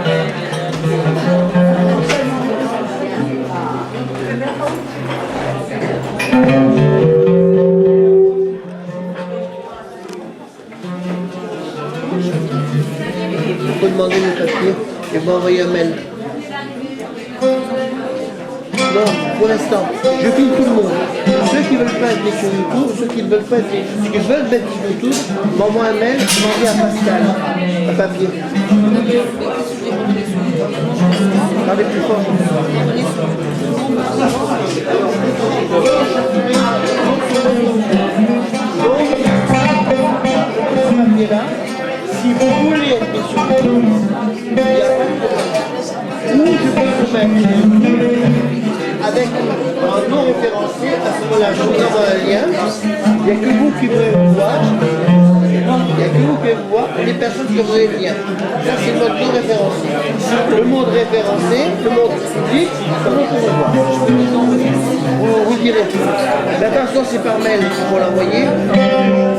On peut demander le papier et vous envoyer un mail. Non, pour l'instant, je filme tout le monde. Ceux qui ne veulent pas être mis sur YouTube, ceux qui ne veulent pas être qui veulent mettre sur YouTube, m'envoient un mail, m'envoie à Pascal, un papier. Parlez plus fort. Là, si vous voulez être mis sur YouTube, il y a ou je peux vous mettre avec un nom référencé, à ce moment-là, je vous envoie un lien. Il n'y a que vous qui pouvez vous voir. Il n'y a que vous qui pouvez vous voir et les personnes qui auront les liens. Ça, c'est votre nom référencé. Le monde référencé, le monde public, comment on peut le voir. Vous direz. Mais attention, c'est par mail qu'il faut l'envoyer.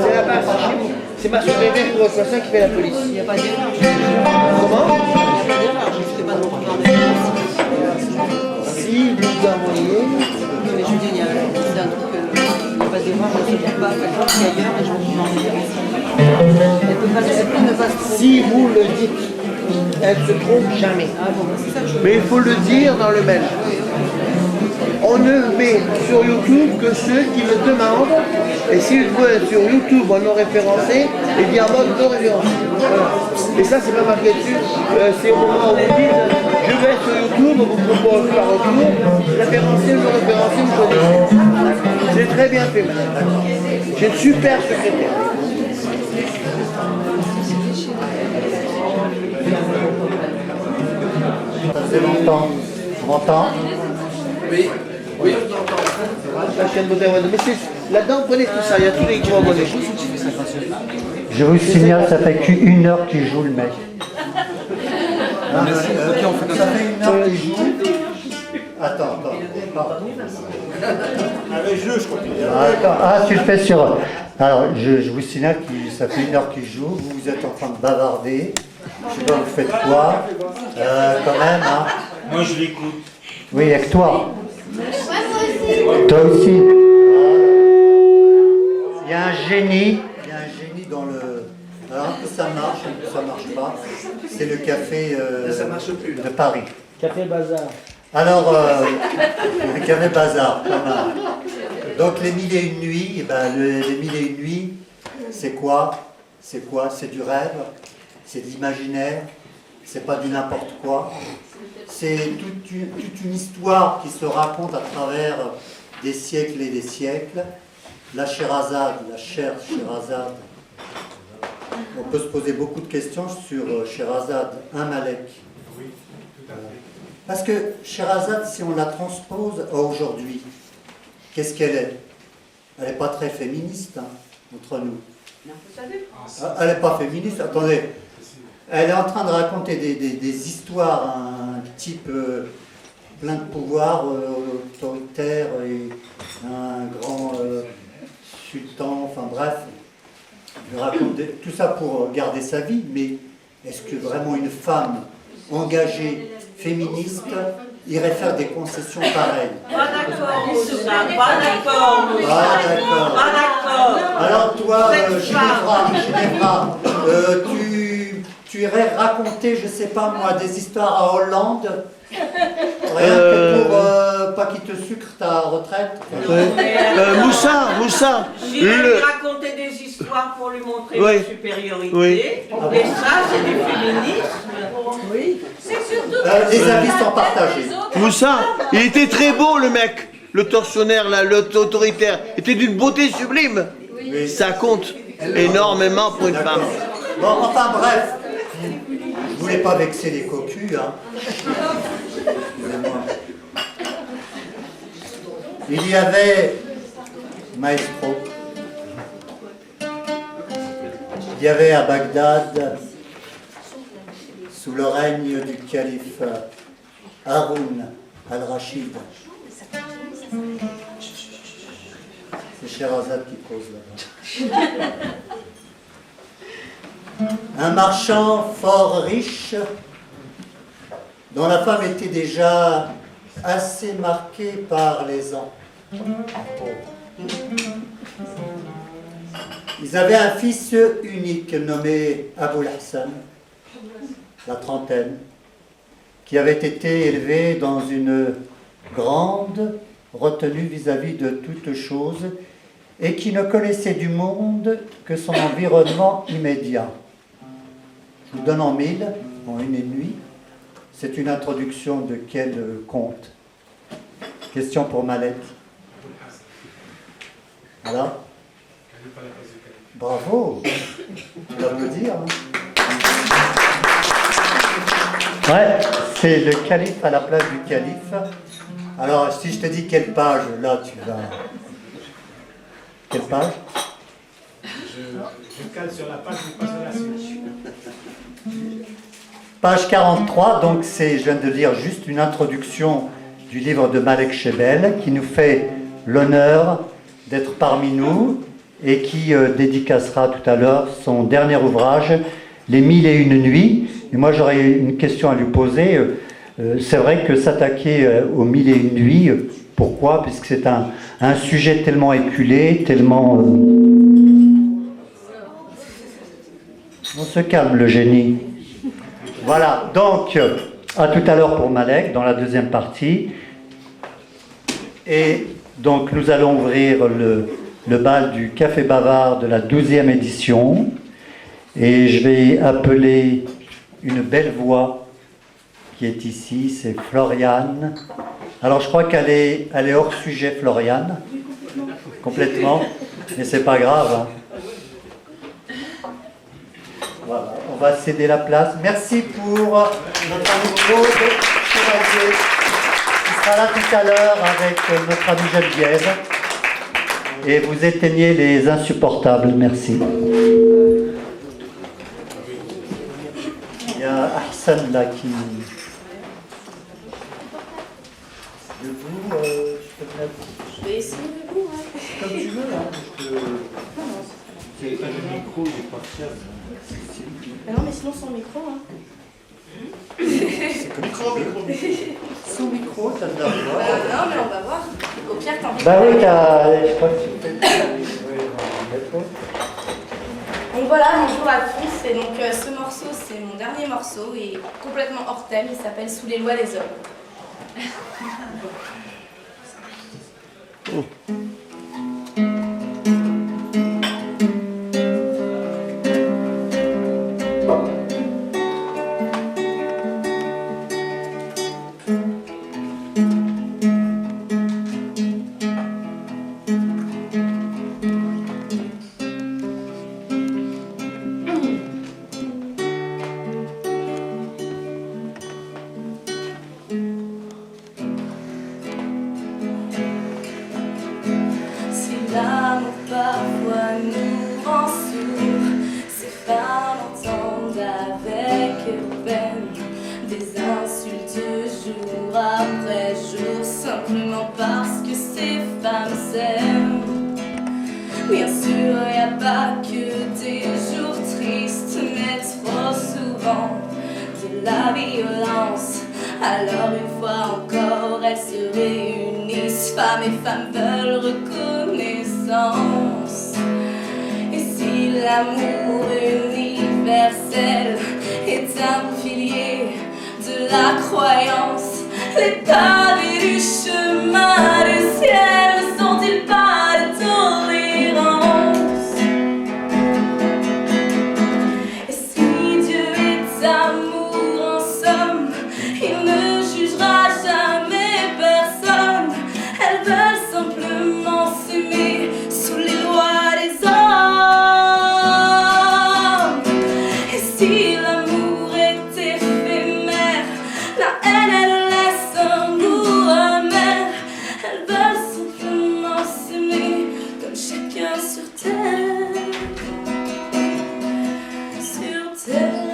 C'est là-bas, c'est chez vous. C'est ma secrétaire qui reçoit ça qui fait la police. Il n'y a pas d'erreur. Comment? Il n'y a pas d'erreur, je ne fais pas de programme. Si vous envoyez. Mais je dis, il y a un truc, il n'y a pas d'erreur, je ne sais pas, quelqu'un qui est ailleurs et je vous demande. Si vous le dites, elle ne se trompe jamais. Mais il faut le dire dans le mail. On ne met sur YouTube que ceux qui le demandent. Et s'ils veulent sur YouTube en non référencé, et bien en mode non référencé. Voilà. Et ça, c'est pas marqué dessus. C'est au moment où vous dites, je vais sur YouTube, on vous propose par retour, référencé ou non référencé, vous choisissez. C'est très bien fait, madame. J'ai une super secrétaire. Ça faisait longtemps. On m'entend? Oui, oui, je vous entends. La chaîne de mais c'est là-dedans, prenez tout ça, il y a tous les gros abonnés. Je vous signale, ça fait qu'1 heure qu'il joue le mec. Merci. Ok, on fait comme ça. Ça fait 1 heure qu'il joue. Attends. Avec jeu, je crois qu'il y a. Ah, tu le fais sur. Alors, je vous signale que ça fait 1 heure qu'il joue. Vous êtes en train de bavarder. Je sais pas, vous faites quoi. Quand même, hein. Moi, je l'écoute. Oui, avec toi. Toi aussi. Il y a un génie dans le. Alors, un peu ça marche, un peu ça marche pas. C'est le café Ça marche plus, là. de Paris. Café Bazar. Alors, le café Bazar, pas mal. Donc, les 1001 nuits, eh ben, les 1001 nuits, c'est quoi? C'est quoi? C'est du rêve, c'est de l'imaginaire, c'est pas du n'importe quoi. C'est toute une histoire qui se raconte à travers des siècles et des siècles. La Sherazade, la chère Sherazade, on peut se poser beaucoup de questions sur Sherazade, un Malek. Oui, tout à fait. Parce que Sherazade, si on la transpose à aujourd'hui, qu'est-ce qu'elle est? Elle n'est pas très féministe, hein, entre nous. Elle n'est pas féministe, attendez. Elle est en train de raconter des histoires, un type plein de pouvoir, autoritaire, et un grand sultan, enfin bref. Il raconte tout ça pour garder sa vie, mais est-ce que vraiment une femme engagée, féministe, irait faire des concessions pareilles? Pas d'accord, Moussa, pas d'accord, Moussa. Ah, d'accord. Pas d'accord. Alors toi, Ginevra, tu irais raconter, je sais pas moi, des histoires à Hollande, rien que pour pas qu'il te sucre ta retraite. Moussa, J'irais lui raconter des histoires pour lui montrer Oui. ma supériorité. Oui. Et ça, c'est du féminisme. Oui. C'est surtout. Les avis sont partagés. Moussa, il était très beau le mec, le tortionnaire là, l'autoritaire, il était d'une beauté sublime. Oui. Ça compte énormément pour une femme. Bon, enfin bref, je voulais pas vexer les cocus, hein. Excusez-moi. Il y avait, maestro, il y avait à Bagdad, sous le règne du calife Haroun al-Rachid, c'est Sherazade qui cause là-bas, un marchand fort riche dont la femme était déjà assez marquée par les ans. Ils avaient un fils unique nommé Aboul Hassan, la trentaine, qui avait été élevé dans une grande retenue vis-à-vis de toute chose et qui ne connaissait du monde que son environnement immédiat. Je vous donne en mille, en une et nuit. C'est une introduction de quel conte? Question pour Malek. Voilà. Bravo. On va me dire. Ouais, c'est le calife à la place du calife. Alors, si je te dis quelle page, là, tu vas... Quelle page? Je cale sur la page, je passe à la suite. Page 43, donc c'est, je viens de lire juste une introduction du livre de Malek Shebel, qui nous fait l'honneur d'être parmi nous et qui dédicacera tout à l'heure son dernier ouvrage, Les 1001 nuits. Et moi, j'aurais une question à lui poser. C'est vrai que s'attaquer aux 1001 nuits, pourquoi? Puisque c'est un sujet tellement éculé, tellement... On se calme, le génie. Voilà, donc, à tout à l'heure pour Malek, dans la deuxième partie. Et donc, nous allons ouvrir le bal du Café Bavard de la 12e édition. Et je vais appeler une belle voix qui est ici, c'est Floriane. Alors, je crois qu'elle est hors sujet, Floriane. Complètement. Mais c'est pas grave, hein. Voilà, on va céder la place. Merci pour notre ami Claude Chevalier, qui sera là tout à l'heure avec notre ami Geneviève. Et vous éteignez les insupportables. Merci. Il y a Arsène là qui... Debout, je peux te mettre... Je vais essayer de vous, hein. Comme tu veux, hein. C'est pas le micro, j'ai pas de chef. Non, mais sinon sans micro, hein. Sous micro, ça te donne Non, mais on va voir. Au pire, t'en Bah oui, je crois que tu fais... Donc voilà, bonjour à tous. Et donc ce morceau, c'est mon dernier morceau, et complètement hors thème. Il s'appelle Sous les lois des hommes. Bien sûr, y a pas que des jours tristes, mais trop souvent de la violence. Alors une fois encore, elles se réunissent. Femmes et femmes veulent reconnaissance. Et si l'amour universel est un pilier de la croyance, les pavés du chemin du ciel ne sont-ils pas de tolérance? Et si Dieu est amour en somme, il ne jugera jamais personne. Elles veulent simplement s'aimer sous les lois des hommes. Et si l'amour est éphémère, la haine elle laisse un goût amer. Elles veulent simplement s'aimer comme chacun sur terre. Sur terre.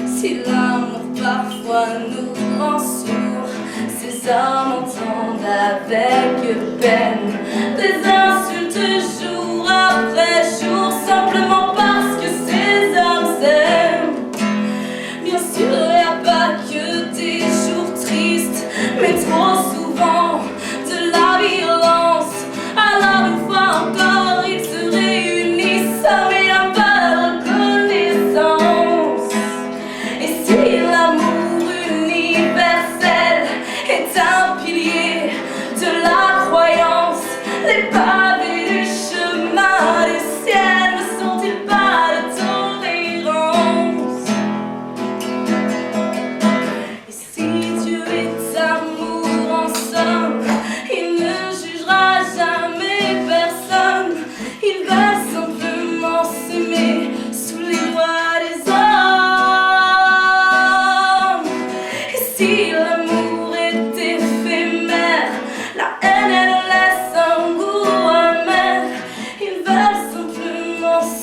Si l'amour parfois nous rend sourds, ces hommes entendent avec peine des insultes jour après jour, simplement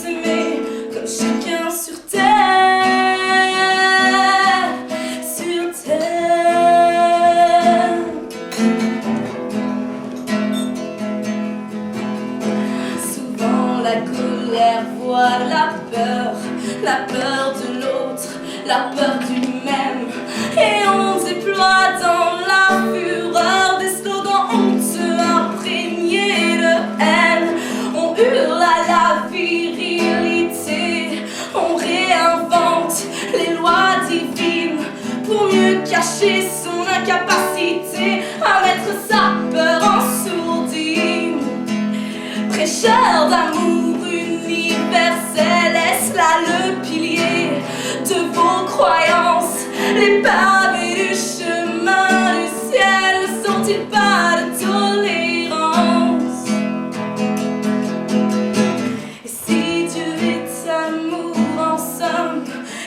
s'aimer comme chacun sur terre, sur terre. Souvent la colère voit la peur de l'autre, la peur du même, et on déploie dans la fureur des slogans honteux imprégnés de haine. On hurle à la virilité, on réinvente les lois divines pour mieux cacher son incapacité à mettre sa peur en sourdine. Prêcheur d'amour universel, est-ce là le pilier de vos croyances? Les pavés du chemin du ciel ne sont-ils pas de tolérance? Et si Dieu est amour en somme,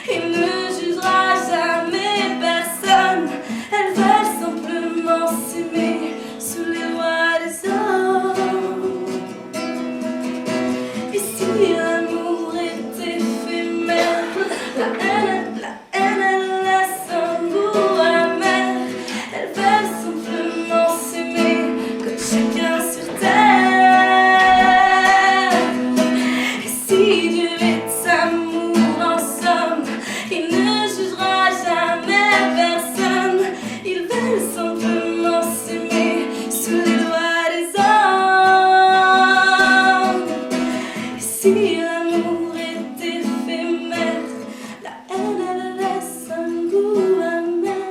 il ne jugera jamais personne. Elles veulent simplement s'aimer sous les lois des hommes. Et si l'amour est éphémère, la haine elle laisse un goût amer. Elles veulent simplement s'aimer comme chacun sur terre. Et si Dieu est amour en somme, il ne jugera jamais personne. Ils veulent simplement s'aimer sous les lois des hommes. Et si l'amour est éphémère, la haine elle laisse un goût amer.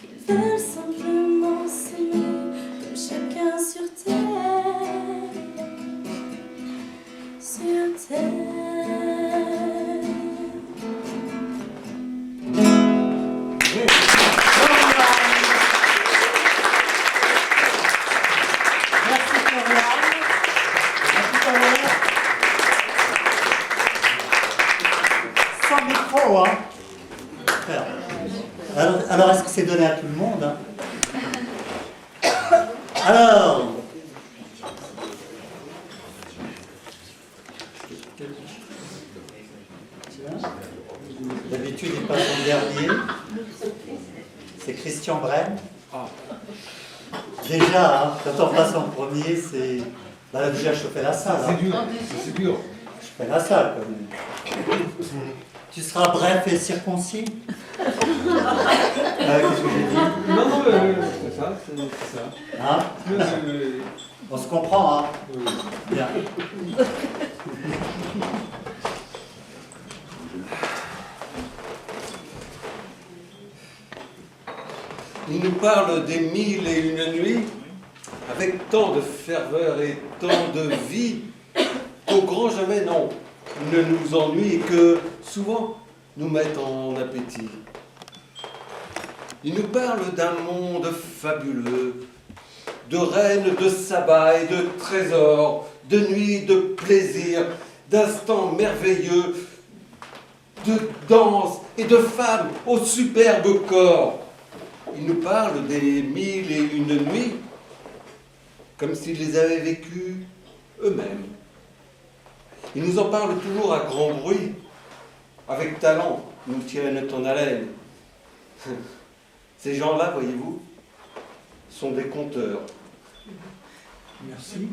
Ils veulent simplement s'aimer comme chacun sur terre, sur terre. Merci Florian. À tout à l'heure. Sans micro, hein. Alors, est-ce que c'est donné à tout le monde, hein? Alors, d'habitude, il passe en dernier. C'est Christian Brenne. Déjà, hein, quand on passe en premier, c'est... Bah, déjà, je fais la salle. Hein. C'est dur. Je fais la salle, quand même. Tu seras bref et circoncis. Qu'est-ce que j'ai dit? Non, c'est ça, c'est ça. Hein? On se comprend, hein? Bien. Il nous parle des 1001 nuits avec tant de ferveur et tant de vie qu'au grand jamais, non, ne nous ennuie et que souvent nous mettent en appétit. Il nous parle d'un monde fabuleux, de reines de sabbat et de trésors, de nuits de plaisir, d'instants merveilleux, de danse et de femmes au superbe corps. Il nous parle des 1001 nuits comme s'ils les avaient vécues eux-mêmes. Il nous en parle toujours à grand bruit, avec talent, nous tiennent en haleine. Ces gens-là, voyez-vous, sont des conteurs. Merci.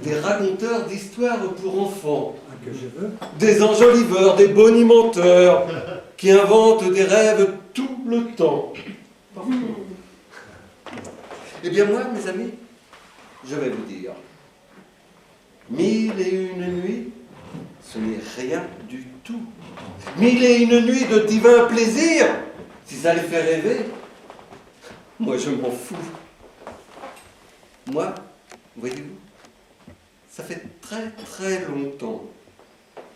Des raconteurs d'histoires pour enfants. Que je veux. Des enjoliveurs, des bonimenteurs, qui inventent des rêves tout le temps. Eh bien moi, mes amis, je vais vous dire, 1001 nuits, ce n'est rien du tout. 1001 nuits de divin plaisir, si ça les fait rêver, moi je m'en fous. Moi, voyez-vous, ça fait très très longtemps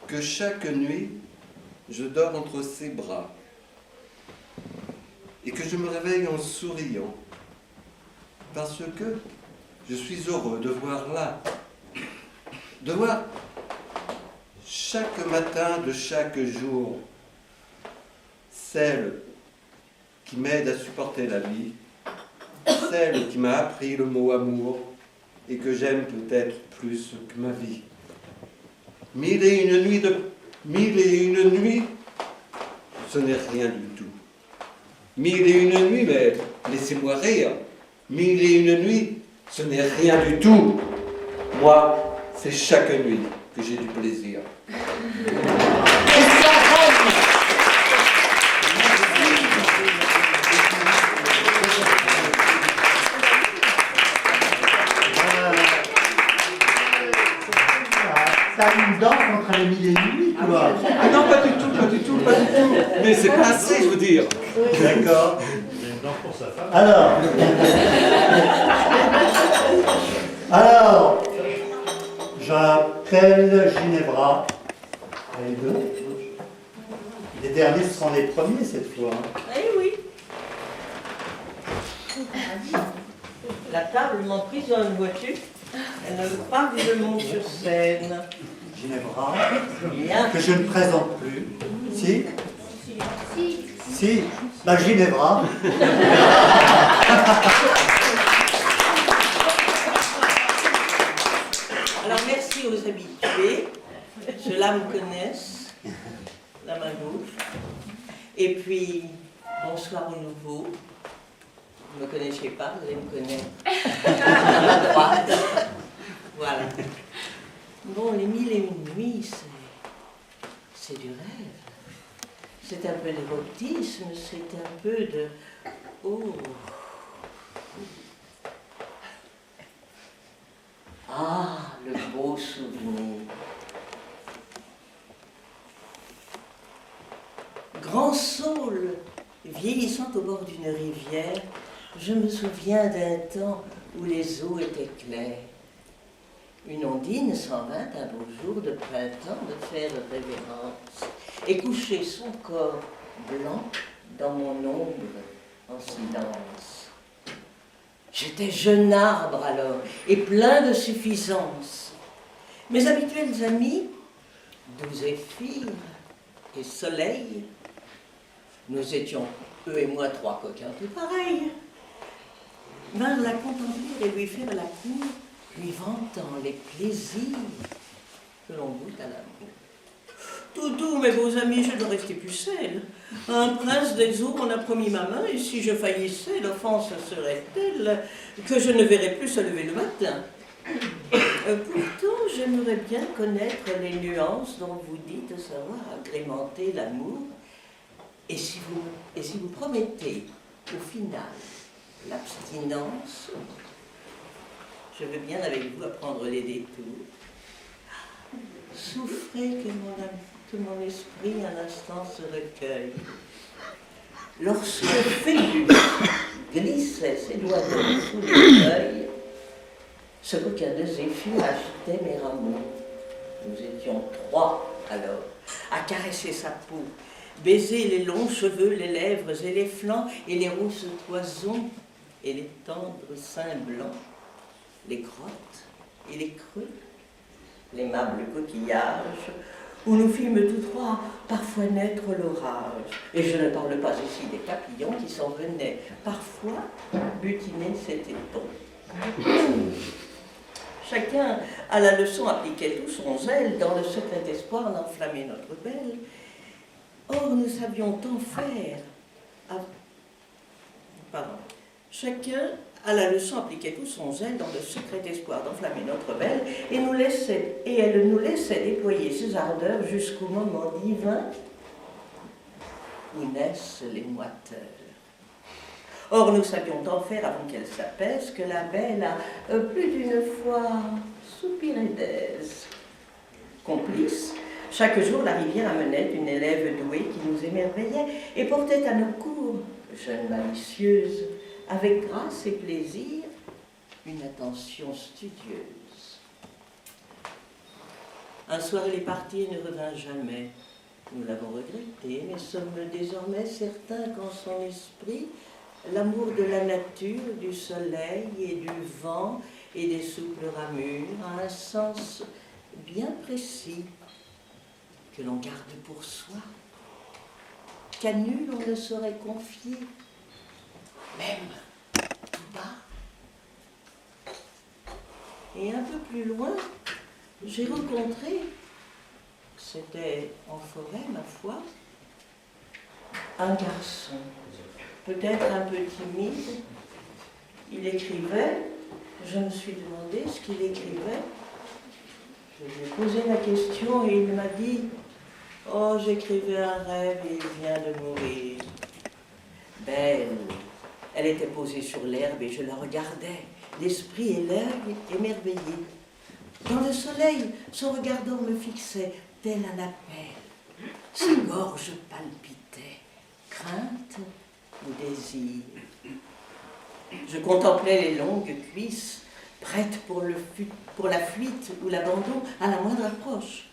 que chaque nuit, je dors entre ses bras et que je me réveille en souriant parce que je suis heureux de voir là, de voir chaque matin de chaque jour celle qui m'aide à supporter la vie, celle qui m'a appris le mot amour et que j'aime peut-être plus que ma vie. Mille et une nuits, ce n'est rien du tout. Mille et une nuits, mais laissez-moi rire. Mille et une nuits, ce n'est rien du tout. Moi, c'est chaque nuit que j'ai du plaisir. T'as une danse entre les mille et une nuits, toi. Ah non, pas du tout, pas du tout, pas du tout. Mais c'est pas assez, je veux dire. D'accord. Il y a une danse pour sa femme. Alors, j'appelle Ginevra. Les deux. Les derniers seront les premiers cette fois. Eh oui. La table m'emprisonne, vois-tu? Elle ne veut pas que je monte sur scène. Ginevra, Bien. que je ne présente plus. Si? Si. Bah, Ginevra. Alors merci aux habitués. Ceux-là me connaissent. La main gauche. Et puis, bonsoir aux nouveaux. Vous ne me connaissiez pas, vous allez me connaître. À ma droite. Voilà. Bon, les mille et une nuits, c'est du rêve. C'est un peu l'érotisme, c'est un peu de... Oh. Ah, le beau souvenir. Grand saule, vieillissant au bord d'une rivière, je me souviens d'un temps où les eaux étaient claires. Une ondine s'en vint un beau jour de printemps de faire révérence et coucher son corps blanc dans mon ombre en silence. J'étais jeune arbre alors et plein de suffisance. Mes habituels amis, doux Zéphyr et Soleil, nous étions, eux et moi, trois coquins tout pareils, vinrent la contempler et lui faire la cour, lui vantant les plaisirs que l'on goûte à l'amour. Tout doux, mes beaux amis, je dois rester pucelle. Un prince des eaux m'en a promis ma main, et si je faillissais, l'offense serait telle que je ne verrais plus se lever le matin. Pourtant, j'aimerais bien connaître les nuances dont vous dites savoir agrémenter l'amour. Et si vous promettez, au final, l'abstinence, je veux bien avec vous apprendre les détours. Souffrez que mon esprit un instant se recueille. Lorsque Phébus glissait ses doigts sous les feuilles, ce coquin de Zéphyr agitait mes rameaux. Nous étions trois alors, à caresser sa peau, baiser les longs cheveux, les lèvres et les flancs, et les rousses toisons, et les tendres seins blancs, les grottes et les creux, l'aimables coquillages, où nous fîmes tous trois parfois naître l'orage. Et je ne parle pas ici des papillons qui s'en venaient parfois butiner cet étang. Chacun à la leçon appliquait tout son zèle dans le secret espoir d'enflammer notre belle. Or nous savions tant faire. Chacun à la leçon appliquait tout son zèle dans le secret espoir d'enflammer notre belle, et elle nous laissait déployer ses ardeurs jusqu'au moment divin où naissent les moiteurs. Or nous savions tant faire avant qu'elle s'apaise que la belle a plus d'une fois soupiré d'aise. Complice, chaque jour la rivière amenait une élève douée qui nous émerveillait et portait à nos cours, jeune malicieuse, avec grâce et plaisir, une attention studieuse. Un soir, elle est partie et ne revint jamais. Nous l'avons regretté, mais sommes désormais certains qu'en son esprit, l'amour de la nature, du soleil et du vent et des souples ramures a un sens bien précis que l'on garde pour soi, qu'à nul on ne saurait confier, même tout bas. Et un peu plus loin, j'ai rencontré C'était en forêt, ma foi, un garçon, peut-être un peu timide. Il écrivait. Je me suis demandé ce qu'il écrivait. Je lui ai posé la question et il m'a dit « Oh, j'écrivais un rêve et il vient de mourir. » Belle. Elle était posée sur l'herbe et je la regardais, l'esprit et l'œil émerveillés. Dans le soleil, son regard d'or me fixait, tel un appel. Sa gorge palpitait, crainte ou désir. Je contemplais les longues cuisses, prêtes pour la fuite ou l'abandon à la moindre approche.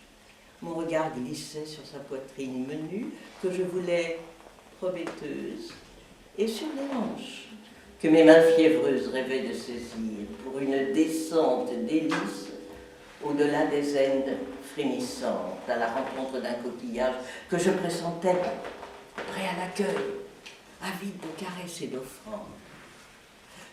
Mon regard glissait sur sa poitrine menue, que je voulais prometteuse, et sur les hanches, que mes mains fiévreuses rêvaient de saisir pour une descente délice au-delà des ailes frémissantes, à la rencontre d'un coquillage que je pressentais prêt à l'accueil, avide de caresses et d'offrandes.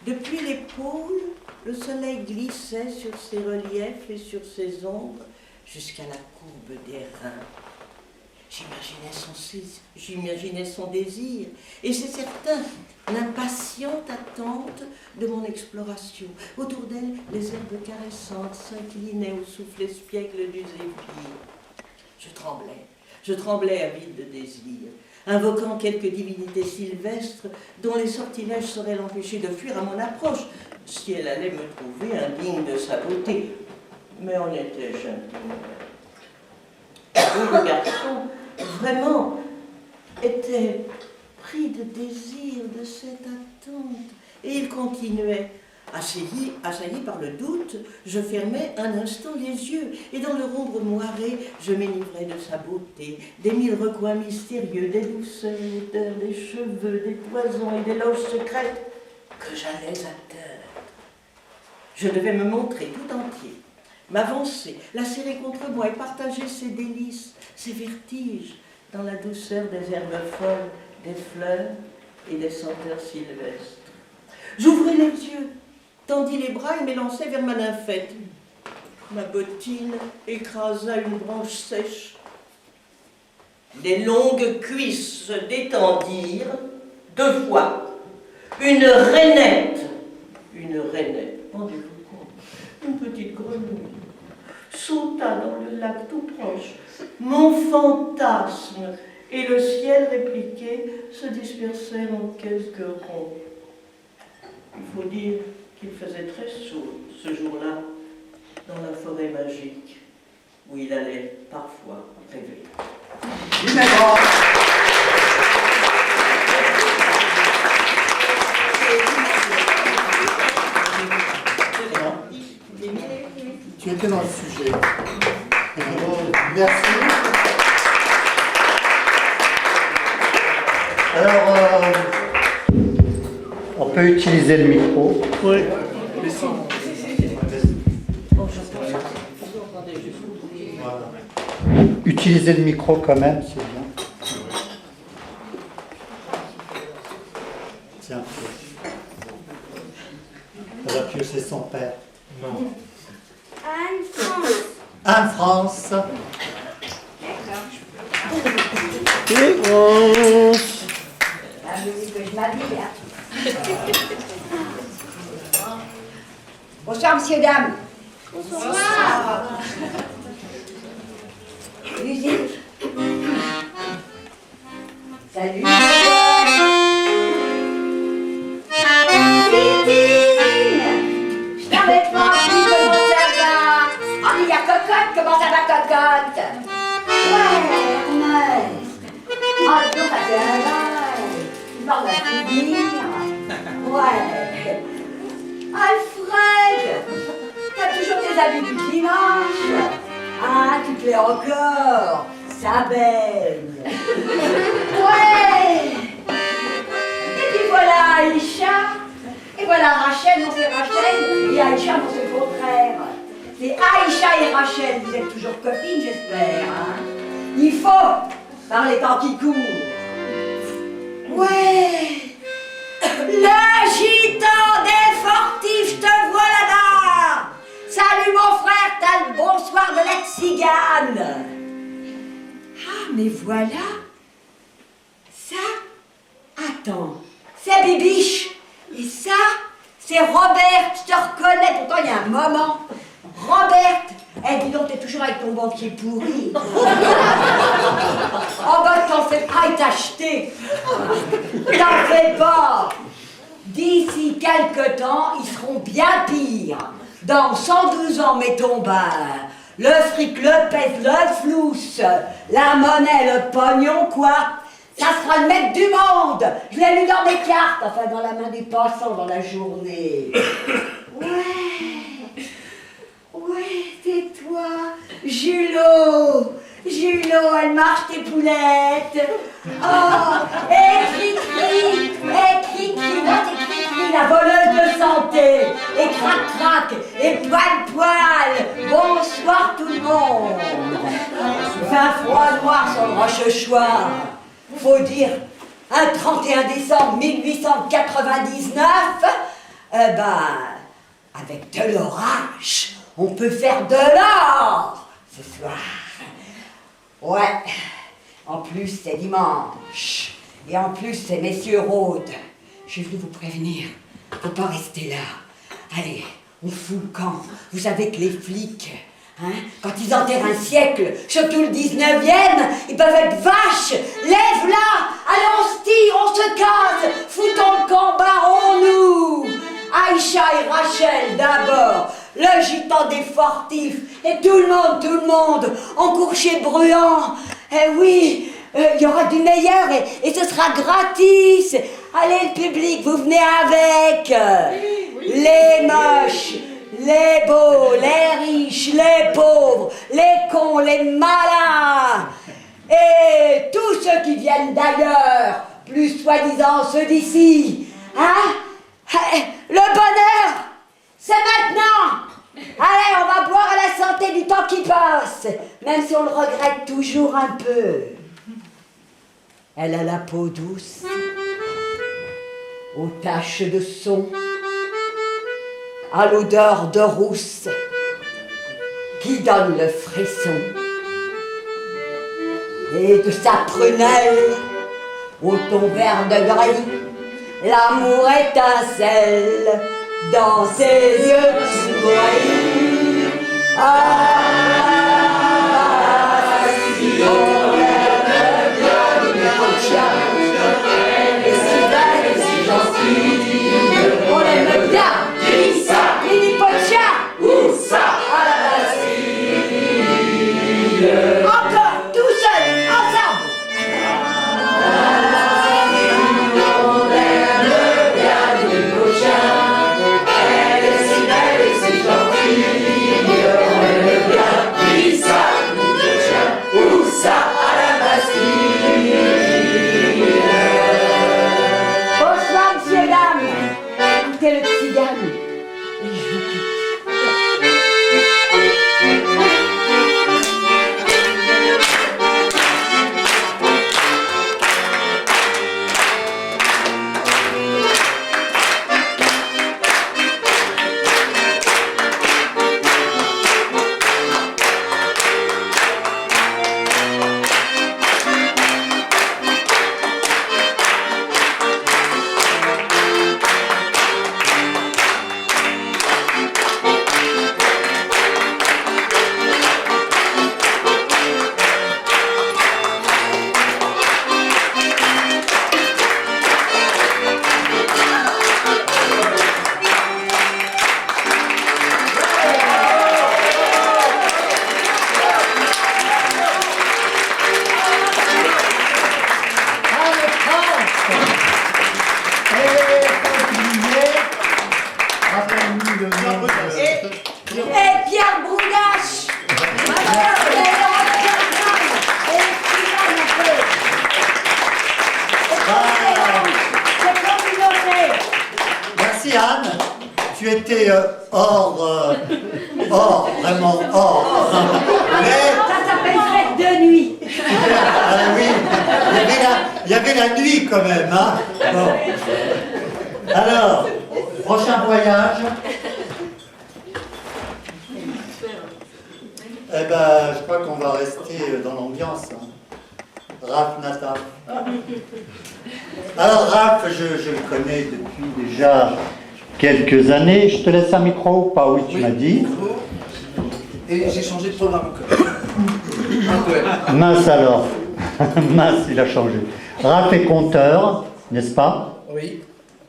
Depuis l'épaule, le soleil glissait sur ses reliefs et sur ses ombres jusqu'à la courbe des reins. J'imaginais son désir, et c'est certain, l'impatiente attente de mon exploration. Autour d'elle, les herbes caressantes s'inclinaient au souffle espiègle du zéphyr. Je tremblais avide de désir, invoquant quelque divinité sylvestre dont les sortilèges sauraient l'empêcher de fuir à mon approche, si elle allait me trouver indigne de sa beauté. Mais on était gentiment. Le garçon, vraiment, était pris de désir, de cette attente. Et il continuait. Assailli par le doute, je fermais un instant les yeux, et dans leur ombre moirée, je m'enivrais de sa beauté, des mille recoins mystérieux, des douceurs, des cheveux, des poisons et des loges secrètes que j'allais atteindre. Je devais me montrer tout entier, m'avancer, la serrer contre moi et partager ses délices, ses vertiges, dans la douceur des herbes folles, des fleurs et des senteurs sylvestres. J'ouvrais les yeux, tendis les bras et m'élançai vers ma nymphette. Ma bottine écrasa une branche sèche. Des longues cuisses se détendirent 2 fois. Une rainette, rendez-vous compte, une petite grenouille, sauta dans le lac tout proche. Mon fantasme et le ciel répliqué se dispersèrent en quelques ronds. Il faut dire qu'il faisait très chaud ce jour-là dans la forêt magique où il allait parfois rêver. Tu étais dans le sujet. Merci. Alors, on peut utiliser le micro. Oui. Voilà. Utiliser le micro quand même, c'est bien. Tiens, elle a pioché son père. Non. Anne France. La musique que je m'habille, hein. Bonsoir, messieurs, dames. Bonsoir. Musique. Salut. Je t'embête pas, comment ça va? Oh, mais il y a Cocotte, comment ça va, Cocotte? Ouais, Ernest. Oh, donc ça fait un bail. Tu parles à tout dire. Ouais. Alfred, t'as toujours tes habits du dimanche. Ah, tu te l'es encore. Ça baigne. Ouais. Et puis voilà Aïcha. Et voilà Rachel, non c'est Rachel. Et Aïcha, non c'est le contraire. C'est Aïcha et Rachel, vous êtes toujours copines, j'espère. Hein? Il faut, par les temps qui courent. Ouais. Le gitan des fortifs, je te vois là-bas. Salut mon frère, t'as le bonsoir de la tzigane. mais voilà. Ça, attends, c'est Bibiche. Et ça, c'est Robert. Je te reconnais, pourtant il y a un moment. Robert, dis donc, t'es toujours avec ton banquier pourri. Oh bah t'en fais pas, il t'a acheté. T'en fais pas. D'ici quelque temps, ils seront bien pires. Dans 112 ans, mettons, le fric, le pèse, le flousse, la monnaie, le pognon, quoi. Ça sera le maître du monde. Je l'ai lu dans des cartes, enfin dans la main des passants dans la journée. Ouais, c'est toi, Julot. Julot, elle marche tes poulettes. Oh, et Cri-Cri, non, c'est Cri-Cri, la voleuse de santé. Et Crac-Crac, et Poil-Poil. Bonsoir tout le monde. Fin froid noir sur le Rochechouart. Faut dire, un 31 décembre 1899, avec de l'orage, on peut faire de l'or ce soir. Ouais, en plus c'est dimanche, et en plus c'est messieurs Rhodes. Je suis venu vous prévenir, faut pas rester là. Allez, on fout le camp, vous savez que les flics, quand ils enterrent un siècle, surtout le 19e, ils peuvent être vaches. Lève-la, allez on se tire, on se casse, foutons le camp, barrons-nous. Aïcha et Rachel d'abord, le gitan des fortifs, et tout le monde, en courcher bruyant. Eh oui, il y aura du meilleur et ce sera gratis. Allez le public, vous venez avec. Les moches, les beaux, les riches, les pauvres, les cons, les malins, et tous ceux qui viennent d'ailleurs, plus soi-disant ceux d'ici. Le bonheur, c'est maintenant. Allez, on va boire à la santé du temps qui passe, même si on le regrette toujours un peu. Elle a la peau douce, aux taches de son, à l'odeur de rousse qui donne le frisson. Et de sa prunelle au ton vert de gris, l'amour étincelle dans ses yeux qui brillent. Si on aime bien les potiens, et si belle et si gentille, on aime bien. Qui ça? Lily Potia. Où ça? À la Bastille. Encore, tout seul, ensemble. On aime bien Lily Potia. Elle est si belle et si gentille. On aime bien. Qui ça? Lily Potia. Où ça? À la Bastille. Bonsoir, messieurs, dames. Écoutez le tzigane. Et je vous quitte. Merci Anne, tu étais hors, vraiment hors. Mais, Ça s'appelle fête de nuit. oui, il y avait la nuit quand même, hein. Bon. Alors, prochain voyage. Eh ben, je crois qu'on va rester dans l'ambiance. Hein. Raph Nataf. Alors Raph, je le connais depuis déjà quelques années. Je te laisse un micro ou pas? Oui, tu m'as dit. Et j'ai changé de programme encore. Un poème. Mince alors. Mince, il a changé. Raph est conteur, n'est-ce pas? Oui,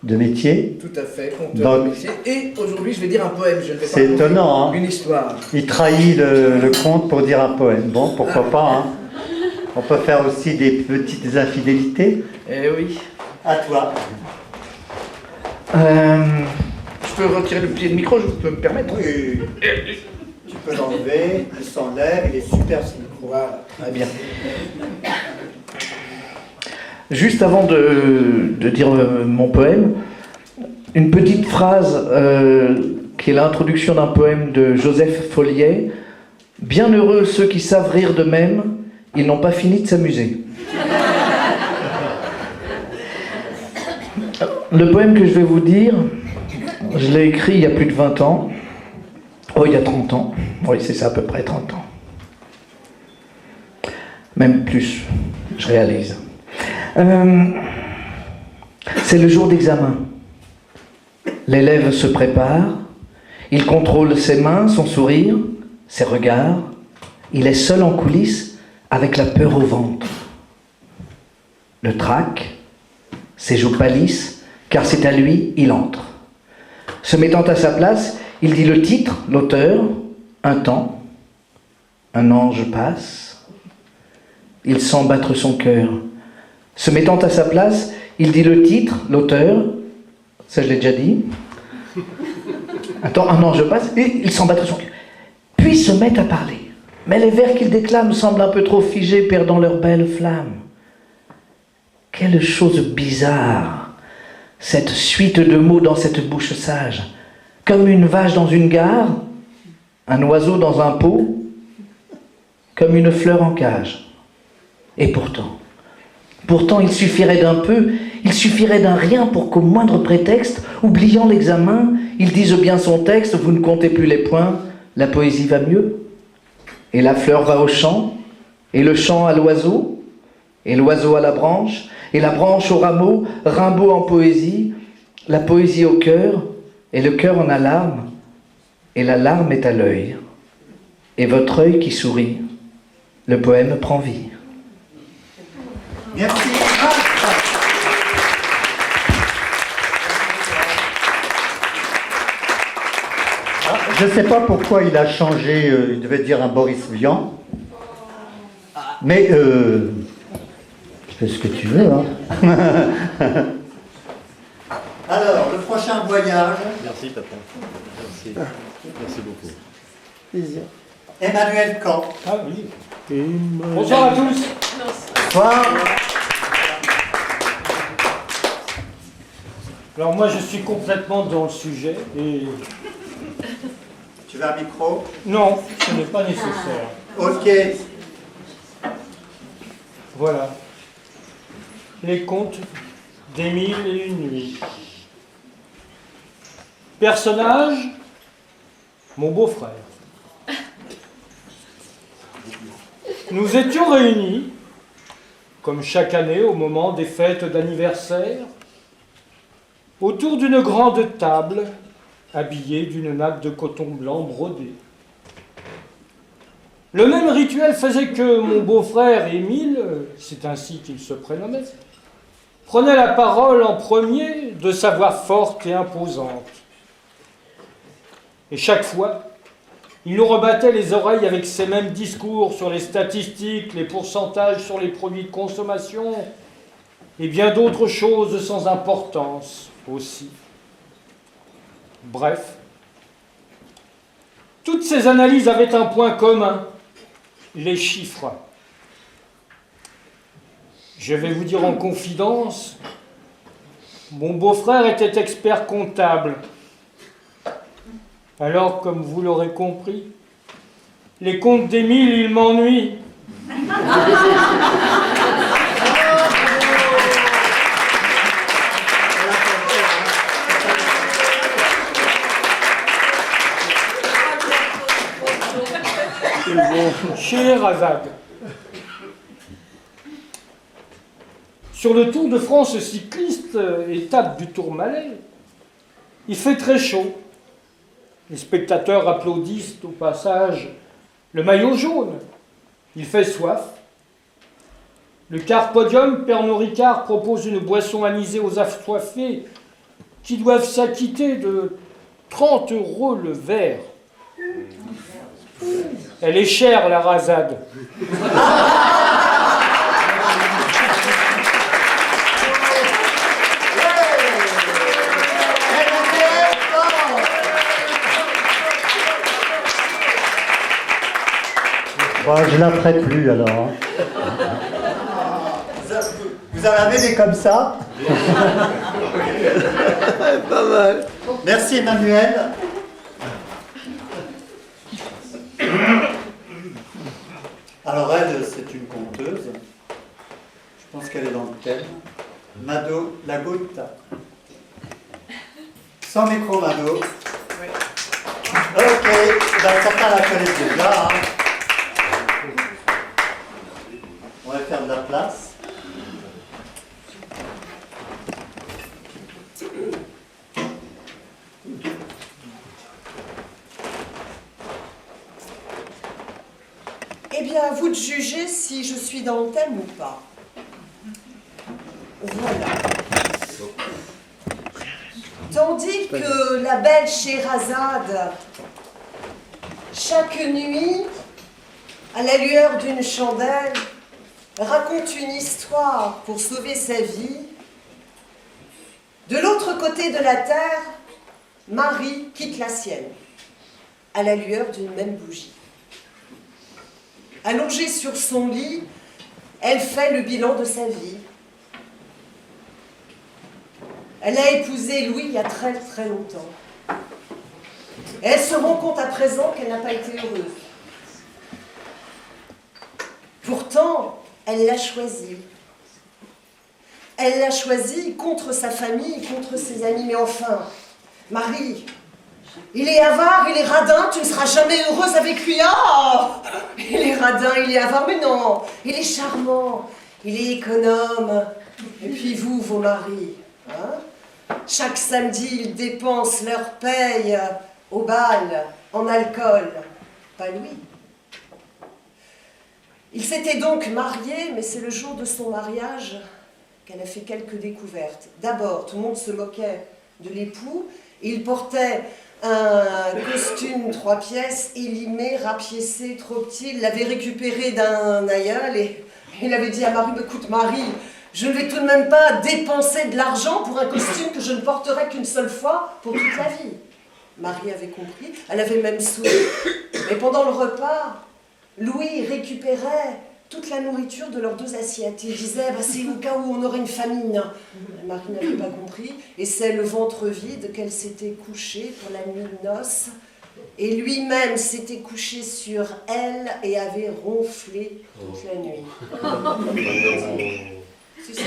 De métier. tout à fait, conteur de métier. Et aujourd'hui, je vais dire un poème. Je ne vais pas C'est raconter étonnant, hein. Une histoire. Il trahit le conte pour dire un poème. Bon, pourquoi pas, hein. On peut faire aussi des petites infidélités. Eh oui. À toi. Je peux retirer le pied de micro, je peux me permettre? Oui. Tu peux l'enlever, il s'enlève, il est super ce micro. Voilà, très bien. Juste avant de dire mon poème, une petite phrase qui est l'introduction d'un poème de Joseph Folliet. « Bienheureux ceux qui savent rire d'eux-mêmes, ils n'ont pas fini de s'amuser. » Le poème que je vais vous dire, je l'ai écrit il y a plus de 20 ans. Oh, il y a 30 ans. Oui, c'est ça, à peu près 30 ans. Même plus, je réalise. C'est le jour d'examen. L'élève se prépare, il contrôle ses mains, son sourire, ses regards. Il est seul en coulisses avec la peur au ventre. Le trac, ses joues pâlissent, car c'est à lui, il entre. Se mettant à sa place, il dit le titre, l'auteur, un temps. Un ange passe. Il sent battre son cœur. Se mettant à sa place, il dit le titre, l'auteur, ça je l'ai déjà dit. Attends, un ange passe, et il sent battre son cœur. Puis se met à parler. Mais les vers qu'il déclame semblent un peu trop figés, perdant leur belle flamme. Quelle chose bizarre, cette suite de mots dans cette bouche sage. Comme une vache dans une gare, un oiseau dans un pot, comme une fleur en cage. Et pourtant, il suffirait d'un peu, il suffirait d'un rien pour qu'au moindre prétexte, oubliant l'examen, il dise bien son texte, vous ne comptez plus les points, la poésie va mieux. Et la fleur va au champ, et le champ à l'oiseau, et l'oiseau à la branche, et la branche au rameau, Rimbaud en poésie, la poésie au cœur, et le cœur en alarme, et la larme est à l'œil. Et votre œil qui sourit, le poème prend vie. Merci. Je ne sais pas pourquoi il a changé, il devait dire un Boris Vian. Mais fais ce que tu veux. Hein. Alors, le prochain voyage. Merci, papa. Merci. Merci beaucoup. Plaisir. Emmanuel Camp. Ah oui. Bonsoir à tous. Bonsoir. Alors moi je suis complètement dans le sujet et... Tu veux un micro? Non, ce n'est pas nécessaire. Ok. Voilà. Les contes des 1001 nuits. Personnage, mon beau-frère. Nous étions réunis, comme chaque année au moment des fêtes d'anniversaire, autour d'une grande table habillée d'une nappe de coton blanc brodé. Le même rituel faisait que mon beau-frère Émile, c'est ainsi qu'il se prénommait, prenait la parole en premier de sa voix forte et imposante. Et chaque fois, il nous rebattait les oreilles avec ces mêmes discours sur les statistiques, les pourcentages sur les produits de consommation et bien d'autres choses sans importance aussi. Bref, toutes ces analyses avaient un point commun, les chiffres. Je vais vous dire en confidence, mon beau-frère était expert comptable. Alors, comme vous l'aurez compris, les comptes d'Émile, ils m'ennuient. Scheherazade. Sur le Tour de France cycliste, étape du Tourmalet, il fait très chaud. Les spectateurs applaudissent au passage le maillot jaune. Il fait soif. Le car podium, Pernod Ricard propose une boisson anisée aux assoiffés qui doivent s'acquitter de 30 € le verre. Elle est chère, la rasade. Bon, je la ferai plus alors. Hein. Vous en avez des comme ça? Pas mal. Merci Emmanuel. Alors elle, c'est une conteuse. Je pense qu'elle est dans le thème. Mado, la goutte. Sans micro, Mado. Oui. Ok, ben, certains la connaissent déjà. Hein. On va faire de la place. Eh bien, à vous de juger si je suis dans le thème ou pas. Voilà. Tandis que la belle Scheherazade, chaque nuit, à la lueur d'une chandelle, raconte une histoire pour sauver sa vie, de l'autre côté de la terre, Marie quitte la sienne, à la lueur d'une même bougie. Allongée sur son lit, elle fait le bilan de sa vie. Elle a épousé Louis il y a très très longtemps. Et elle se rend compte à présent qu'elle n'a pas été heureuse. Pourtant, elle l'a choisi. Elle l'a choisi contre sa famille, contre ses amis. Mais enfin, Marie, il est avare, il est radin, tu ne seras jamais heureuse avec lui. Oh, il est radin, il est avare, mais non, il est charmant, il est économe. Et puis vous, vos maris, hein, chaque samedi, ils dépensent leur paye au bal, en alcool. Pas lui. Il s'était donc marié, mais c'est le jour de son mariage qu'elle a fait quelques découvertes. D'abord, tout le monde se moquait de l'époux. Il portait un costume 3 pièces, élimé, rapiécé, trop petit. Il l'avait récupéré d'un aïeul et il avait dit à Marie, écoute Marie, je ne vais tout de même pas dépenser de l'argent pour un costume que je ne porterai qu'une seule fois pour toute la vie. Marie avait compris, elle avait même souri. Mais pendant le repas, Louis récupérait toute la nourriture de leurs 2 assiettes. Il disait, bah, c'est au cas où on aurait une famine. Marie n'avait pas compris, et c'est le ventre vide qu'elle s'était couchée pour la nuit de noces. Et lui-même s'était couché sur elle et avait ronflé toute la nuit. Si, si.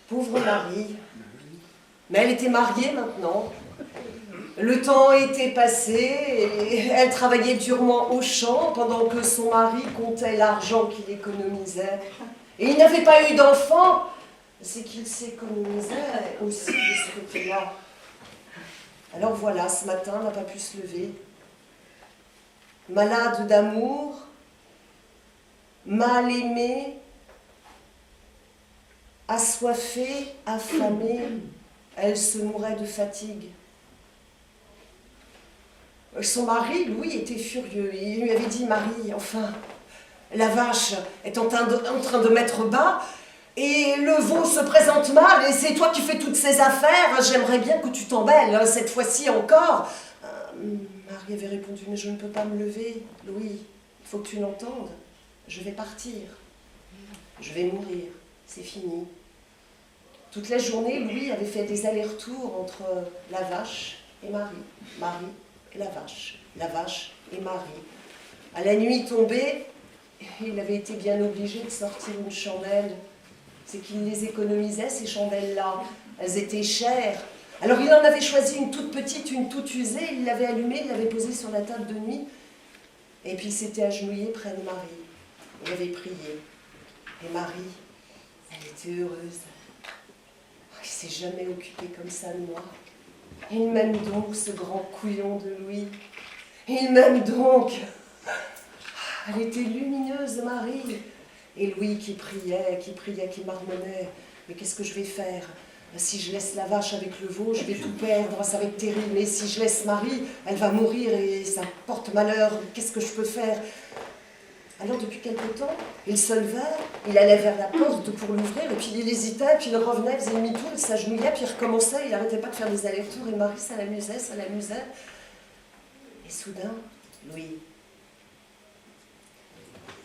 Pauvre Marie. Mais elle était mariée maintenant. Le temps était passé et elle travaillait durement au champ pendant que son mari comptait l'argent qu'il économisait. Et il n'avait pas eu d'enfant, c'est qu'il s'économisait aussi de ce côté-là. Alors voilà, ce matin, elle n'a pas pu se lever. Malade d'amour, mal aimée, assoiffée, affamée, elle se mourait de fatigue. Son mari, Louis, était furieux. Il lui avait dit, Marie, enfin, la vache est en train de mettre bas et le veau se présente mal et c'est toi qui fais toutes ces affaires. J'aimerais bien que tu t'embelles, cette fois-ci encore. Marie avait répondu, mais je ne peux pas me lever. Louis, il faut que tu l'entendes. Je vais partir. Je vais mourir. C'est fini. Toute la journée, Louis avait fait des allers-retours entre la vache et Marie. Marie et la vache et Marie. À la nuit tombée, il avait été bien obligé de sortir une chandelle. C'est qu'il les économisait, ces chandelles-là. Elles étaient chères. Alors il en avait choisi une toute petite, une toute usée, il l'avait allumée, il l'avait posée sur la table de nuit, et puis il s'était agenouillé près de Marie. Il avait prié. Et Marie, elle était heureuse. Il s'est jamais occupé comme ça de moi. Il m'aime donc, ce grand couillon de Louis. Il m'aime donc. Elle était lumineuse, Marie. Et Louis qui priait, qui marmonnait. Mais qu'est-ce que je vais faire? Si je laisse la vache avec le veau, je vais tout perdre, ça va être terrible. Mais si je laisse Marie, elle va mourir et ça porte malheur. Qu'est-ce que je peux faire? Alors depuis quelque temps, il se levait, il allait vers la porte pour l'ouvrir, et puis il hésitait, puis il revenait, il faisait demi-tour, il s'agenouillait, puis il recommençait, il n'arrêtait pas de faire des allers-retours, et Marie, ça l'amusait, ça l'amusait. Et soudain, Louis,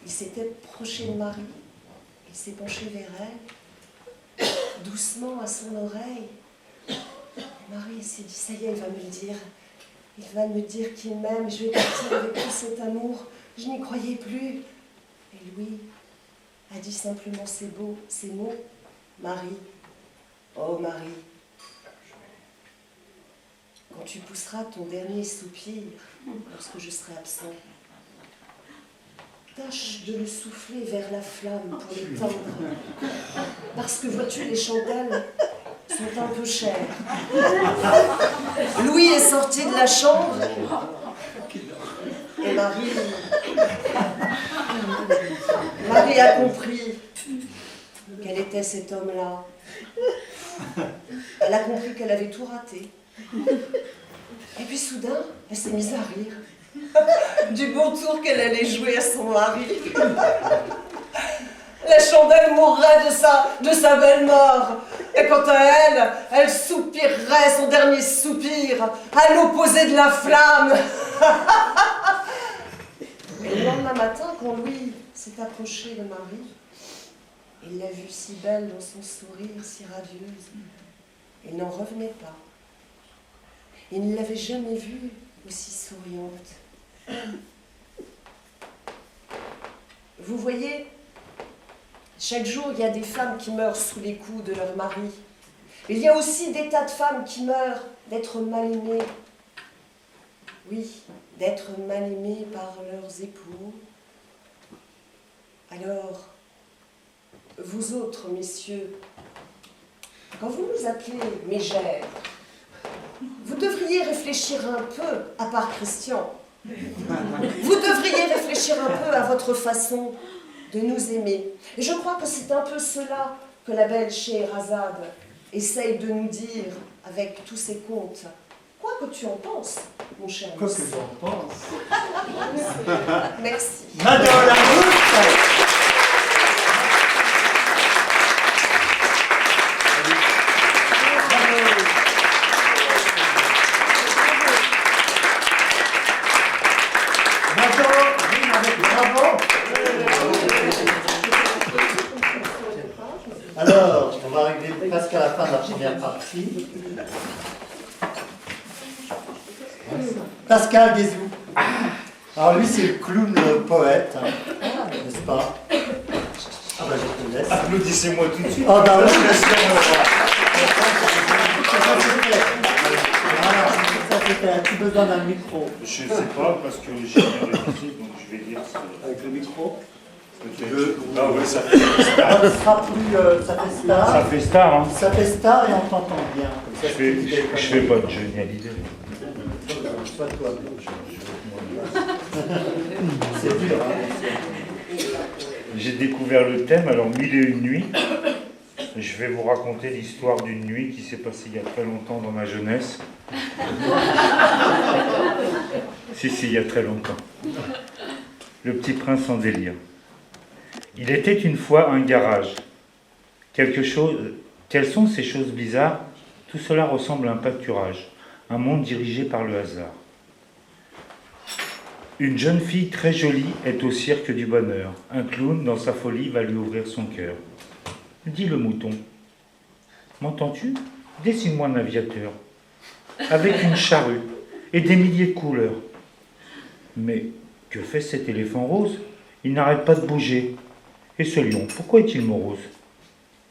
il s'était approché de Marie, il s'est penché vers elle, doucement à son oreille. Et Marie s'est dit, ça y est, il va me dire qu'il m'aime, je vais partir avec tout cet amour. Je n'y croyais plus. Et Louis a dit simplement ces mots. Marie, oh Marie, quand tu pousseras ton dernier soupir, lorsque je serai absent, tâche de le souffler vers la flamme pour l'éteindre. Parce que vois-tu, les chandelles sont un peu chères. Louis est sorti de la chambre. Et Marie a compris quel était cet homme-là. Elle a compris qu'elle avait tout raté. Et puis soudain, elle s'est mise à rire. Du bon tour qu'elle allait jouer à son mari. La chandelle mourrait de sa belle mort. Et quant à elle, elle soupirerait son dernier soupir à l'opposé de la flamme. Et le lendemain matin, quand Louis s'est approché de Marie, il l'a vue si belle dans son sourire, si radieuse. Il n'en revenait pas. Il ne l'avait jamais vue aussi souriante. Vous voyez, chaque jour, il y a des femmes qui meurent sous les coups de leur mari. Il y a aussi des tas de femmes qui meurent d'être mal aimées. Oui, d'être mal aimées par leurs époux. Alors, vous autres, messieurs, quand vous nous appelez mégères, vous devriez réfléchir un peu, à part Christian, vous devriez réfléchir un peu à votre façon de nous aimer. Et je crois que c'est un peu cela que la belle Scheherazade essaye de nous dire avec tous ses contes. Quoi que tu en penses, mon cher Quoi que monsieur. j'en pense. Merci. Madame la Rousse. Alors, on va arriver presque à la fin de la première partie. Pascal Guézou. Alors lui, c'est le clown poète, n'est-ce pas? Ah bah je te laisse. Applaudissez-moi tout de suite. Ah bah oui. Ça c'est fait. As-tu besoin d'un micro? Je sais pas, parce que j'ai bien réussi, donc je vais dire ça. Avec le micro? Peut-être. Ah ouais, ça fait Alors, ce sera plus, ça fait star. Ça fait star, hein. Ça fait star et on t'entend bien. Comme ça, Je fais pas de Johnny Hallyday. Pas toi. C'est dur, hein. J'ai découvert le thème, alors 1001 nuits. Je vais vous raconter l'histoire d'une nuit qui s'est passée il y a très longtemps dans ma jeunesse. Si, il y a très longtemps. Le petit prince en délire. Il était une fois un garage. Quelles sont ces choses bizarres? Tout cela ressemble à un pâturage, un monde dirigé par le hasard. Une jeune fille très jolie est au cirque du bonheur. Un clown, dans sa folie, va lui ouvrir son cœur. Dit le mouton. M'entends-tu? Dessine-moi un aviateur, avec une charrue et des milliers de couleurs. Mais que fait cet éléphant rose? Il n'arrête pas de bouger. Et ce lion, pourquoi est-il morose?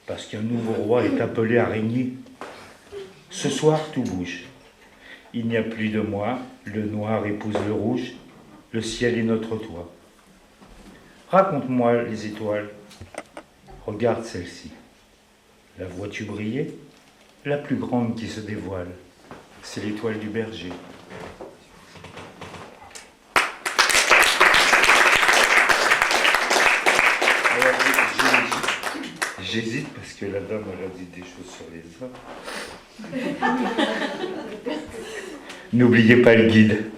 Parce qu'un nouveau roi est appelé à régner. Ce soir, tout bouge. Il n'y a plus de moi, le noir épouse le rouge, le ciel est notre toit. Raconte-moi les étoiles. Regarde celle-ci. La vois-tu briller? La plus grande qui se dévoile, c'est l'étoile du berger. Alors, j'hésite parce que la dame elle a dit des choses sur les hommes. N'oubliez pas le guide.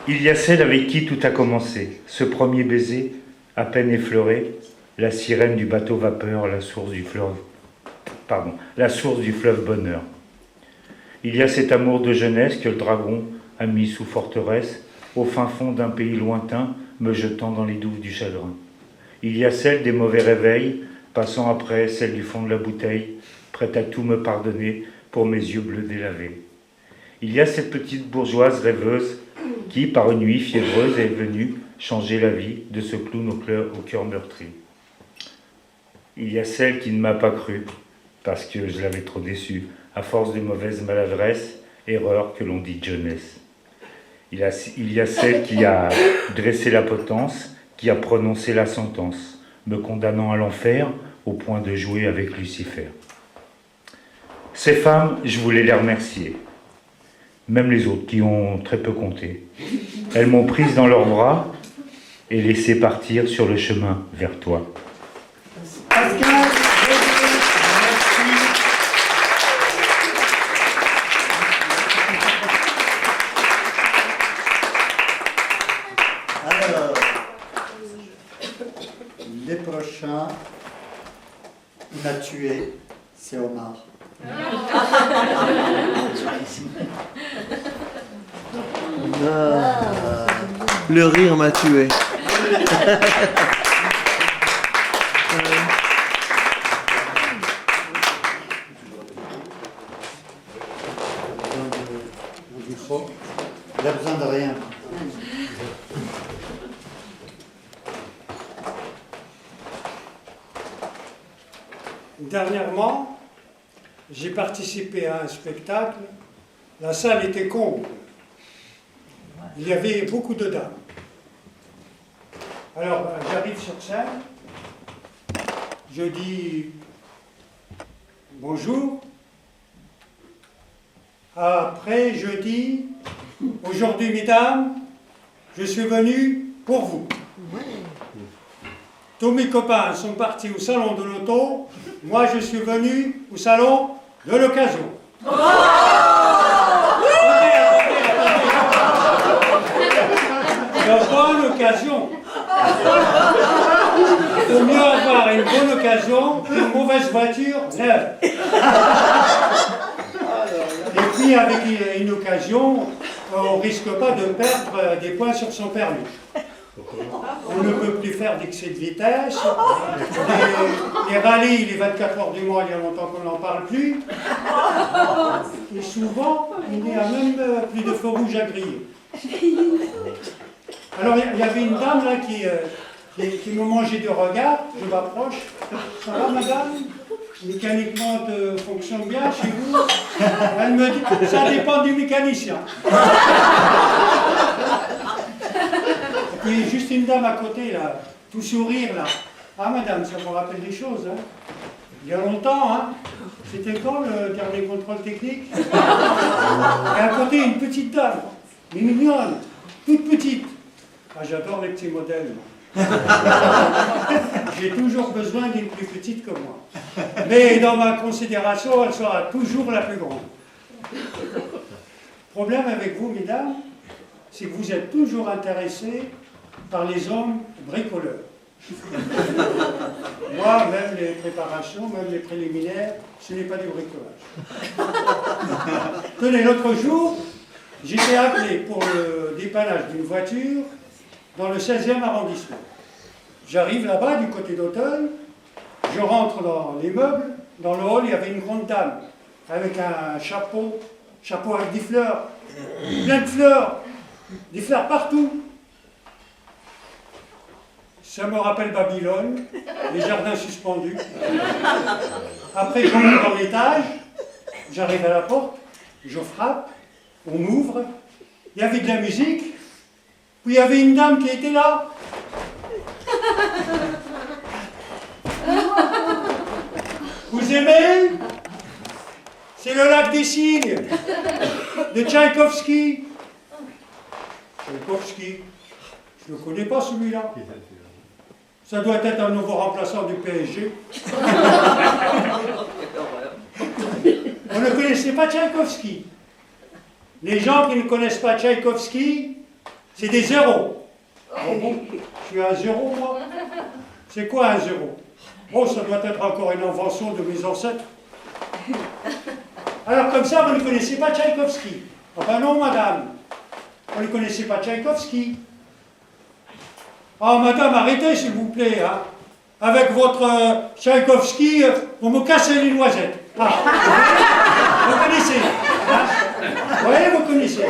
Il y a celle avec qui tout a commencé, ce premier baiser, à peine effleuré, la sirène du bateau vapeur, la source du fleuve bonheur. Il y a cet amour de jeunesse que le dragon a mis sous forteresse, au fin fond d'un pays lointain, me jetant dans les douves du chagrin. Il y a celle des mauvais réveils, passant après celle du fond de la bouteille, prête à tout me pardonner pour mes yeux bleus délavés. Il y a cette petite bourgeoise rêveuse qui, par une nuit fiévreuse, est venue changer la vie de ce clown au cœur meurtri. Il y a celle qui ne m'a pas cru, parce que je l'avais trop déçue, à force de mauvaises maladresses, erreurs que l'on dit jeunesse. Il y a celle qui a dressé la potence, qui a prononcé la sentence, me condamnant à l'enfer au point de jouer avec Lucifer. Ces femmes, je voulais les remercier, même les autres qui ont très peu compté. Elles m'ont prise dans leurs bras et laissé partir sur le chemin vers toi. Pascal, merci. Alors, les prochains, il m'a tué, c'est Omar. Le rire m'a tué. Il a besoin de rien. Dernièrement, j'ai participé à un spectacle. La salle était comble. Il y avait beaucoup de dames. Alors, j'arrive sur scène. Je dis bonjour. Après, je dis aujourd'hui, mesdames, je suis venu pour vous. Tous mes copains sont partis au salon de l'auto. Moi, je suis venu au salon de l'occasion. De bonne occasion. Il vaut mieux avoir une bonne occasion qu'une mauvaise voiture neuve. Et puis, avec une occasion, on ne risque pas de perdre des points sur son permis. On ne peut plus faire d'excès de vitesse. Les rallyes, les 24 heures du mois, il y a longtemps qu'on n'en parle plus. Et souvent, il n'y a même plus de feu rouge à griller. Alors, il y avait une dame là qui me mangeait de regard. Je m'approche. Ça va, madame? Mécaniquement, fonctionne bien chez vous? Elle me dit, ça dépend du mécanicien. Et puis, juste une dame à côté, là, tout sourire, là. Ah, madame, ça me rappelle des choses, hein. Il y a longtemps, hein. C'était quand le dernier contrôle technique? Et à côté, une petite dame, mais mignonne, toute petite. Ah, j'adore les petits modèles. J'ai toujours besoin d'une plus petite que moi. Mais dans ma considération, elle sera toujours la plus grande. Problème avec vous, mesdames, c'est que vous êtes toujours intéressés par les hommes bricoleurs. Moi, même les préparations, même les préliminaires, ce n'est pas du bricolage. Tenez, l'autre jour, j'étais appelé pour le dépannage d'une voiture dans le 16e arrondissement. J'arrive là-bas, du côté d'Auteuil, je rentre dans l'immeuble, dans le hall, il y avait une grande dame, avec un chapeau avec des fleurs, plein de fleurs, des fleurs partout. Ça me rappelle Babylone, les jardins suspendus. Après, je monte dans l'étage, j'arrive à la porte, je frappe, on m'ouvre, il y avait de la musique, puis il y avait une dame qui était là, Vous aimez? C'est le lac des cygnes de Tchaïkovski. Tchaïkovski, je ne le connais pas celui-là. Ça doit être un nouveau remplaçant du PSG. Vous ne connaissez pas Tchaïkovski? Les gens qui ne connaissent pas Tchaïkovski, c'est des zéros. Oh bon, je suis un zéro, moi. C'est quoi un zéro? Oh, ça doit être encore une invention de mes ancêtres. Alors comme ça, vous ne connaissez pas Tchaïkovski? Enfin non, madame. Vous ne connaissez pas Tchaïkovski. Ah, madame, arrêtez, s'il vous plaît. Hein. Avec votre Tchaïkovski, vous me cassez les noisettes. Ah. Vous connaissez? Hein? Oui, vous connaissez.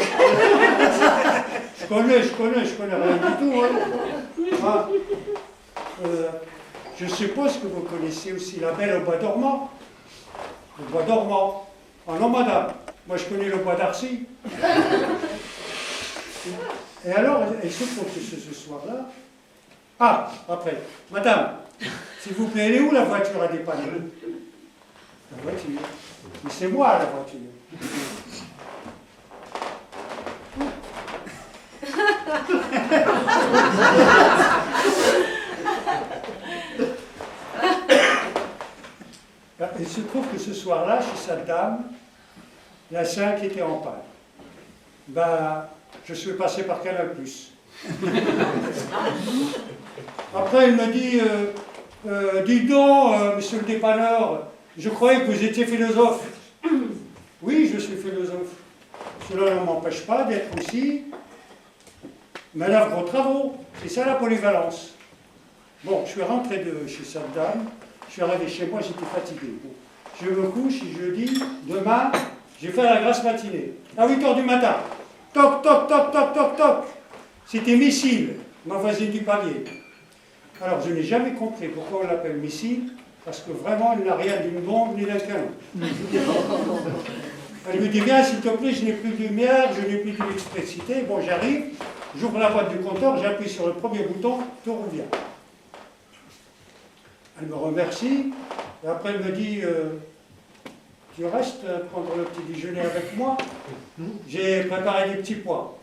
Je connais rien du tout. Hein. Ah. Je suppose que vous connaissez aussi la Belle au bois dormant. Le bois dormant. Ah non, madame, moi je connais le bois d'Arcy. Et alors, il se trouve que ce soir-là... Ah, après, madame, s'il vous plaît, elle est où la voiture à dépanner? La voiture. Mais c'est moi la voiture. Il se trouve que ce soir-là, chez cette dame, il y a 5 qui étaient en panne. Ben, je suis passé par Canal+. Après, elle me dit, dis donc, monsieur le dépanneur, je croyais que vous étiez philosophe. Oui, je suis philosophe. Cela ne m'empêche pas d'être aussi manœuvre aux travaux. C'est ça la polyvalence. Bon, je suis rentré de chez cette dame, je suis arrivé chez moi, j'étais fatigué. Bon, je me couche et je dis, demain, je vais faire la grasse matinée. À 8h du matin. Toc, toc, toc, toc, toc, toc. C'était Missile, ma voisine du palier. Alors, je n'ai jamais compris pourquoi on l'appelle Missile, parce que vraiment, elle n'a rien d'une bombe ni d'un canon. Elle me dit, viens, s'il te plaît, je n'ai plus de lumière, je n'ai plus d'électricité. Bon, j'arrive, j'ouvre la boîte du compteur, j'appuie sur le premier bouton, tout revient. Elle me remercie, et après elle me dit, tu restes prendre le petit déjeuner avec moi? J'ai préparé des petits pois.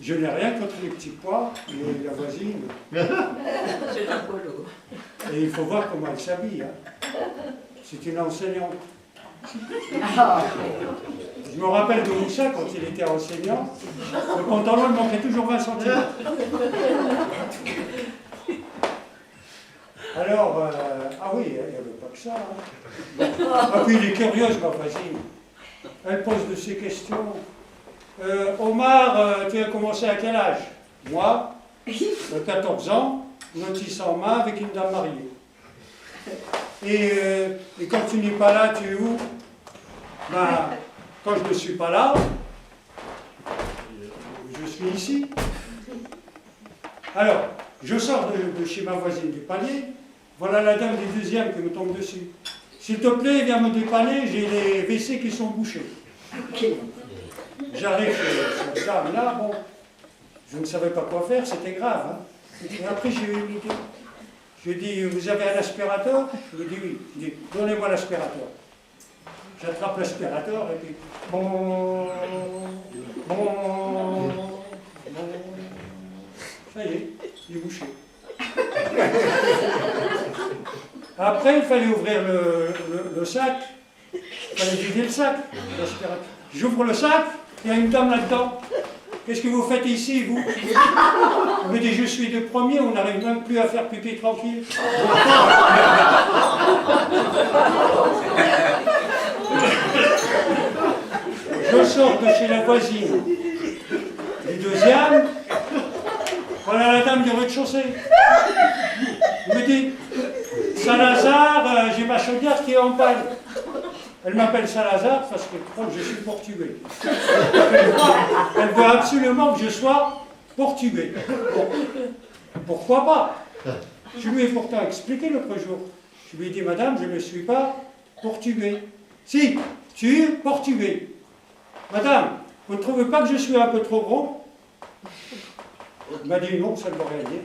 Je n'ai rien contre les petits pois, mais la voisine. C'est un polo. Et il faut voir comment elle s'habille. Hein. C'est une enseignante. Je me rappelle de Moussa quand il était enseignant. Le pantalon lui manquait toujours 20 centimes. Alors, ah oui, il n'y avait pas que ça. Hein. Ah puis, elle est curieuse, ma voisine. Elle pose de ces questions. Omar, tu as commencé à quel âge? Moi, 14 ans, notice en main avec une dame mariée. Et quand tu n'es pas là, tu es où? Ben, quand je ne suis pas là, je suis ici. Alors, je sors de chez ma voisine du palier. Voilà la dame du deuxième qui me tombe dessus. S'il te plaît, viens me dépanner, j'ai les WC qui sont bouchés. J'arrive chez cette dame-là, bon, je ne savais pas quoi faire, c'était grave. Hein. Et après, j'ai eu une idée. Je lui ai dit, vous avez un aspirateur? Je lui ai dit oui. Je lui ai dit, donnez-moi l'aspirateur. J'attrape l'aspirateur et puis, bon, ça y est, il est bouché. Après, il fallait ouvrir le sac. Il fallait vider le sac, l'aspirateur. J'ouvre le sac, il y a une dame là-dedans. Qu'est-ce que vous faites ici, vous? On me dit, je suis de premier, on n'arrive même plus à faire pipi tranquille. Je sors de chez la voisine du deuxième. Voilà la dame du rez-de-chaussée. Elle me dit, Saint-Lazare, j'ai ma chaudière qui est en panne. Elle m'appelle Saint-Lazare parce qu'elle croit que je suis portugais. Elle veut absolument que je sois portugais. Bon. Pourquoi pas? Je lui ai pourtant expliqué l'autre jour. Je lui ai dit, madame, je ne suis pas portugais. Si, tu es portugais. Madame, vous ne trouvez pas que je suis un peu trop gros? Il m'a dit non, ça ne veut rien dire.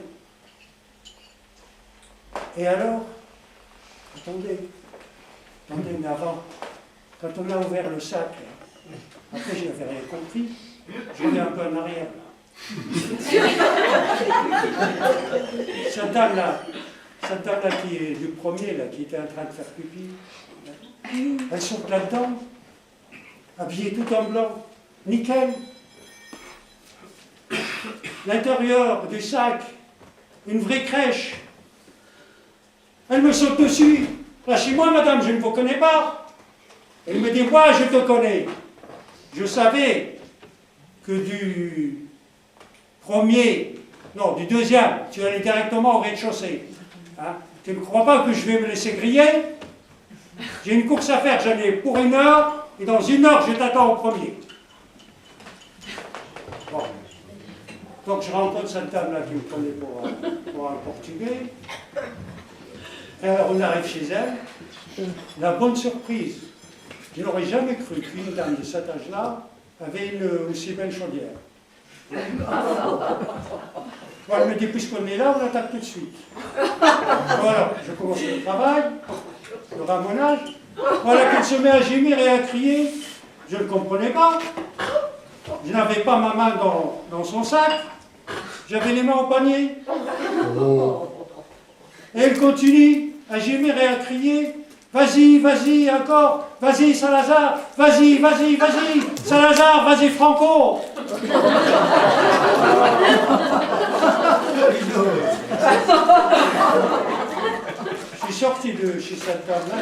Et alors, attendez, mais avant, quand on a ouvert le sac, après je n'avais rien compris, je reviens un peu en arrière. Cette dame-là qui est du premier, là, qui était en train de faire pipi, elle saute là-dedans, habillée tout en blanc, nickel. L'intérieur du sac, une vraie crèche. Elle me saute dessus. Lâchez-moi, madame, je ne vous connais pas. Elle me dit, moi, je te connais. Je savais que du deuxième, tu allais directement au rez-de-chaussée. Hein? Tu ne crois pas que je vais me laisser griller? J'ai une course à faire, j'en ai pour 1 heure, et dans 1 heure, je t'attends au premier. Bon. Donc je rencontre cette dame-là qui me prenait pour un Portugais. Et alors on arrive chez elle. La bonne surprise. Je n'aurais jamais cru qu'une dame de cet âge-là avait une aussi belle chaudière. Bon, elle me dit, puisqu'on est là, on attaque tout de suite. Voilà, je commence le travail, le ramonage. Voilà qu'elle se met à gémir et à crier. Je ne comprenais pas. Je n'avais pas ma main dans son sac. J'avais les mains au panier. Et elle continue à gémir et à crier. Vas-y, vas-y, encore. Vas-y, Salazar. Vas-y, vas-y, vas-y. Salazar, vas-y, Franco. Je suis sorti de chez cette dame-là.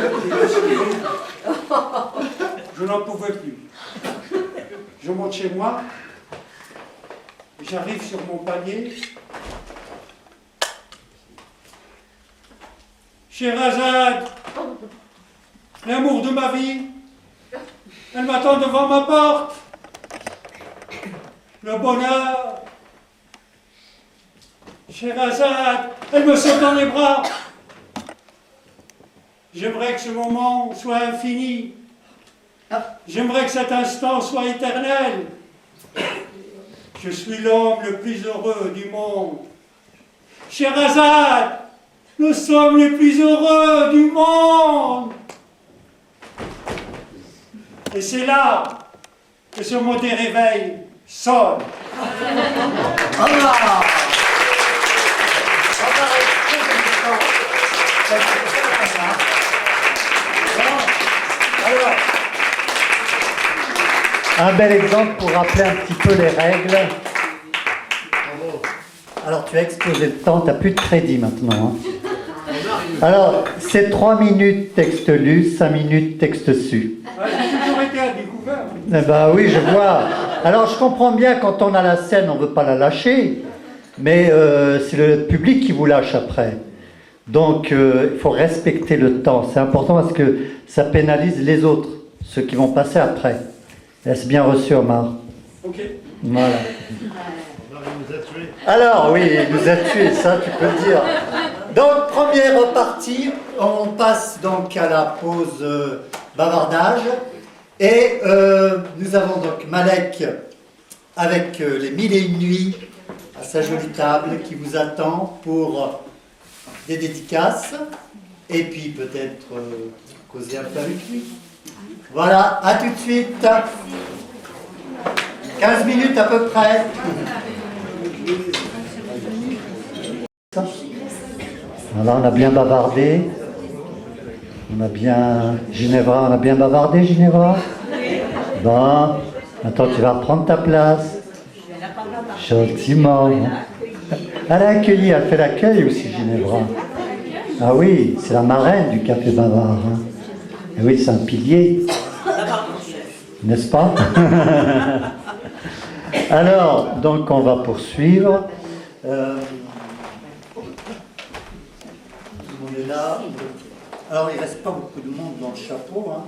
Je n'en pouvais plus. Je monte chez moi. J'arrive sur mon panier. Sherazade, l'amour de ma vie, elle m'attend devant ma porte. Le bonheur. Sherazade, elle me saute dans les bras. J'aimerais que ce moment soit infini. J'aimerais que cet instant soit éternel. Je suis l'homme le plus heureux du monde. Sherazade, nous sommes les plus heureux du monde. Et c'est là que ce mot des réveils sonne. Un bel exemple pour rappeler un petit peu les règles. Alors tu as explosé le temps, tu n'as plus de crédit maintenant. Hein. Alors, c'est 3 minutes texte lu, 5 minutes texte su. J'ai toujours été à découvert. Eh ben oui, je vois. Alors je comprends bien, quand on a la scène, on ne veut pas la lâcher, mais c'est le public qui vous lâche après. Donc il faut respecter le temps. C'est important parce que ça pénalise les autres, ceux qui vont passer après. Est-ce bien reçu, Omar? Ok. Voilà. Alors, oui, il nous a tués, ça, tu peux le dire. Donc, première partie, on passe donc à la pause bavardage. Et nous avons donc Malek avec les 1001 nuits à sa jolie table qui vous attend pour des dédicaces. Et puis peut-être causer un peu avec lui. Voilà, à tout de suite. 15 minutes à peu près. Alors on a bien bavardé. On a bien... Ginevra, on a bien bavardé, Ginevra? Bon, maintenant tu vas reprendre ta place. Gentiment. Elle a accueilli, elle fait l'accueil aussi, Ginevra. Ah oui, c'est la marraine du Café Bavard. Hein. Et oui, c'est un pilier. N'est-ce pas? Alors, donc on va poursuivre. Tout le monde est là. Alors, il ne reste pas beaucoup de monde dans le chapeau. Hein.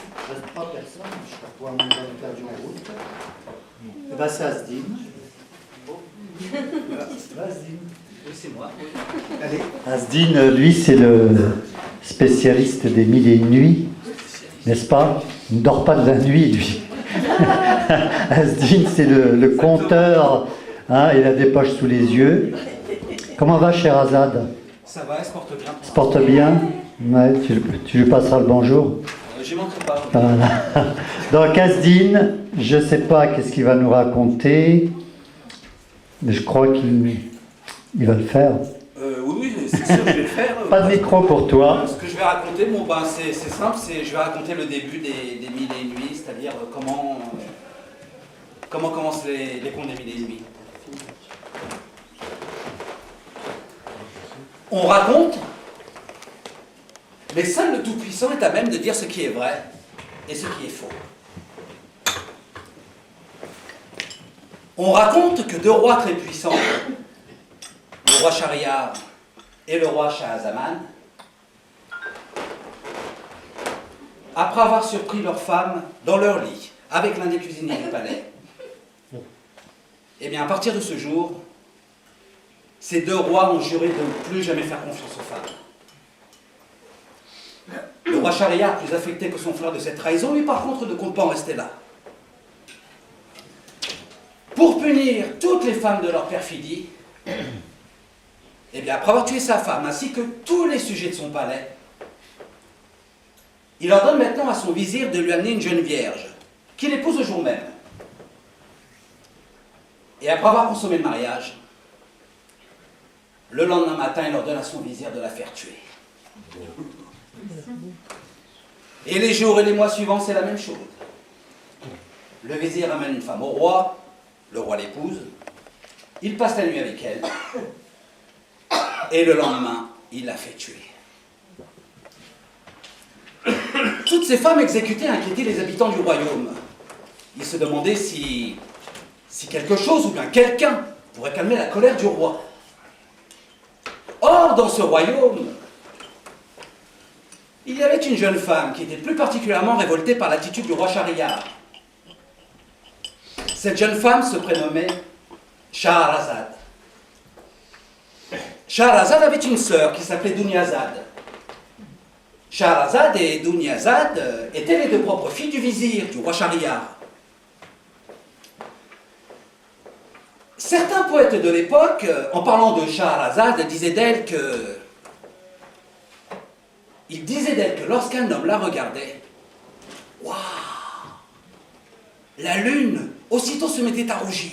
Il ne reste pas personne. Le chapeau a moins perdu en route. Et bien, c'est Asdine. Asdine. Oui, c'est moi. Allez. Asdine, lui, c'est le spécialiste des 1001 nuits. N'est-ce pas? Il ne dort pas de la nuit, lui. Asdin, c'est le conteur. Hein, il a des poches sous les yeux. Comment va Sherazade? Ça va, elle se porte bien. Se porte bien? Ouais, tu lui passeras le bonjour. J'y manquerai pas. Voilà. Donc Asdin, je ne sais pas qu'est-ce qu'il va nous raconter, mais je crois qu'il va le faire. Oui, c'est sûr que je vais le faire. Pas de micro pour toi. Ce que je vais raconter, bon, ben, c'est simple, je vais raconter le début des Mille et Une Nuits, c'est-à-dire comment commencent les contes des Mille et Une Nuits. On raconte, mais seul le Tout-Puissant est à même de dire ce qui est vrai et ce qui est faux. On raconte que deux rois très puissants, le roi Shahryar et le roi Shahzaman, après avoir surpris leur femme dans leur lit avec l'un des cuisiniers du palais, eh bien à partir de ce jour, ces deux rois ont juré de ne plus jamais faire confiance aux femmes. Le roi Shahryar, plus affecté que son frère de cette trahison, lui par contre ne compte pas en rester là. Pour punir toutes les femmes de leur perfidie, eh bien, après avoir tué sa femme, ainsi que tous les sujets de son palais, il ordonne maintenant à son vizir de lui amener une jeune vierge, qu'il épouse le jour même. Et après avoir consommé le mariage, le lendemain matin, il ordonne à son vizir de la faire tuer. Et les jours et les mois suivants, c'est la même chose. Le vizir amène une femme au roi, le roi l'épouse, il passe la nuit avec elle, et le lendemain, il la fait tuer. Toutes ces femmes exécutées inquiétaient les habitants du royaume. Ils se demandaient si quelque chose ou bien quelqu'un pourrait calmer la colère du roi. Or, dans ce royaume, il y avait une jeune femme qui était plus particulièrement révoltée par l'attitude du roi Shahryar. Cette jeune femme se prénommait Shahrazad. Shahrazad avait une sœur qui s'appelait Dunyazad. Shahrazad et Dunyazad étaient les deux propres filles du vizir, du roi Shahryar. Certains poètes de l'époque, en parlant de Shahrazad, disaient d'elle que lorsqu'un homme la regardait, waouh, la lune aussitôt se mettait à rougir.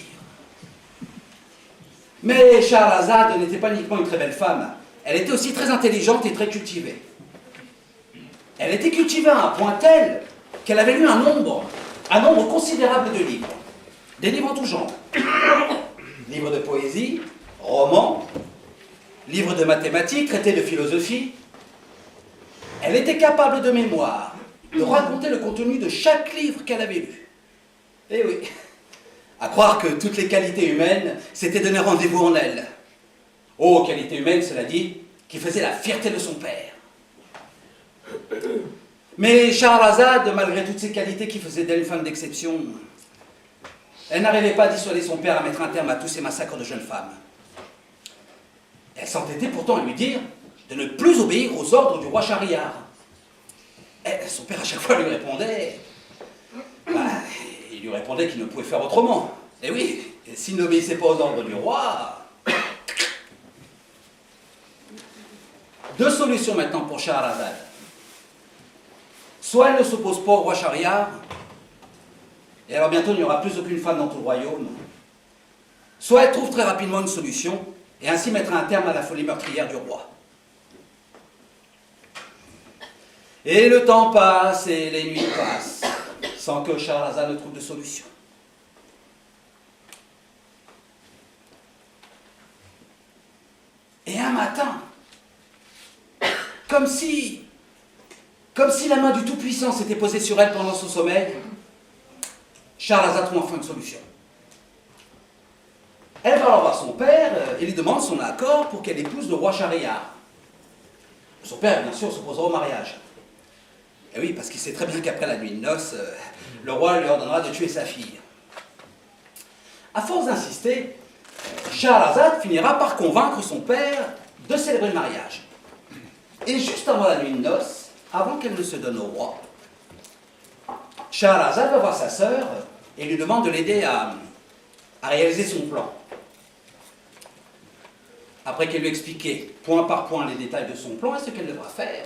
Mais Shahrazad n'était pas uniquement une très belle femme, elle était aussi très intelligente et très cultivée. Elle était cultivée à un point tel qu'elle avait lu un nombre considérable de livres. Des livres en tout genre. Livres de poésie, romans, livres de mathématiques, traités de philosophie. Elle était capable de mémoire, de raconter le contenu de chaque livre qu'elle avait lu. Eh oui, à croire que toutes les qualités humaines s'étaient donné rendez-vous en elle. Oh, qualité humaine, cela dit, qui faisait la fierté de son père. Mais Shahrazad, malgré toutes ces qualités qui faisaient d'elle une femme d'exception, elle n'arrivait pas à dissuader son père à mettre un terme à tous ces massacres de jeunes femmes. Elle s'entêtait pourtant à lui dire de ne plus obéir aux ordres du roi Shahryar. Et son père à chaque fois lui répondait... il lui répondait qu'il ne pouvait faire autrement. Et oui, s'il n'obéissait pas aux ordres du roi... Deux solutions maintenant pour Shahrazad. Soit elle ne s'oppose pas au roi Shahryar, et alors bientôt il n'y aura plus aucune femme dans tout le royaume. Soit elle trouve très rapidement une solution, et ainsi mettra un terme à la folie meurtrière du roi. Et le temps passe et les nuits passent, sans que Shahrazad ne trouve de solution. Et un matin, comme si la main du Tout-Puissant s'était posée sur elle pendant son sommeil, Shahrazad trouve enfin une solution. Elle va alors voir son père et lui demande son accord pour qu'elle épouse le roi Shahryar. Son père, bien sûr, s'opposera au mariage. Et oui, parce qu'il sait très bien qu'après la nuit de noces, le roi lui ordonnera de tuer sa fille. À force d'insister, Shahrazad finira par convaincre son père de célébrer le mariage. Et juste avant la nuit de noces, avant qu'elle ne se donne au roi, Shahrazad va voir sa sœur et lui demande de l'aider à réaliser son plan. Après qu'elle lui a expliqué point par point les détails de son plan et ce qu'elle devra faire,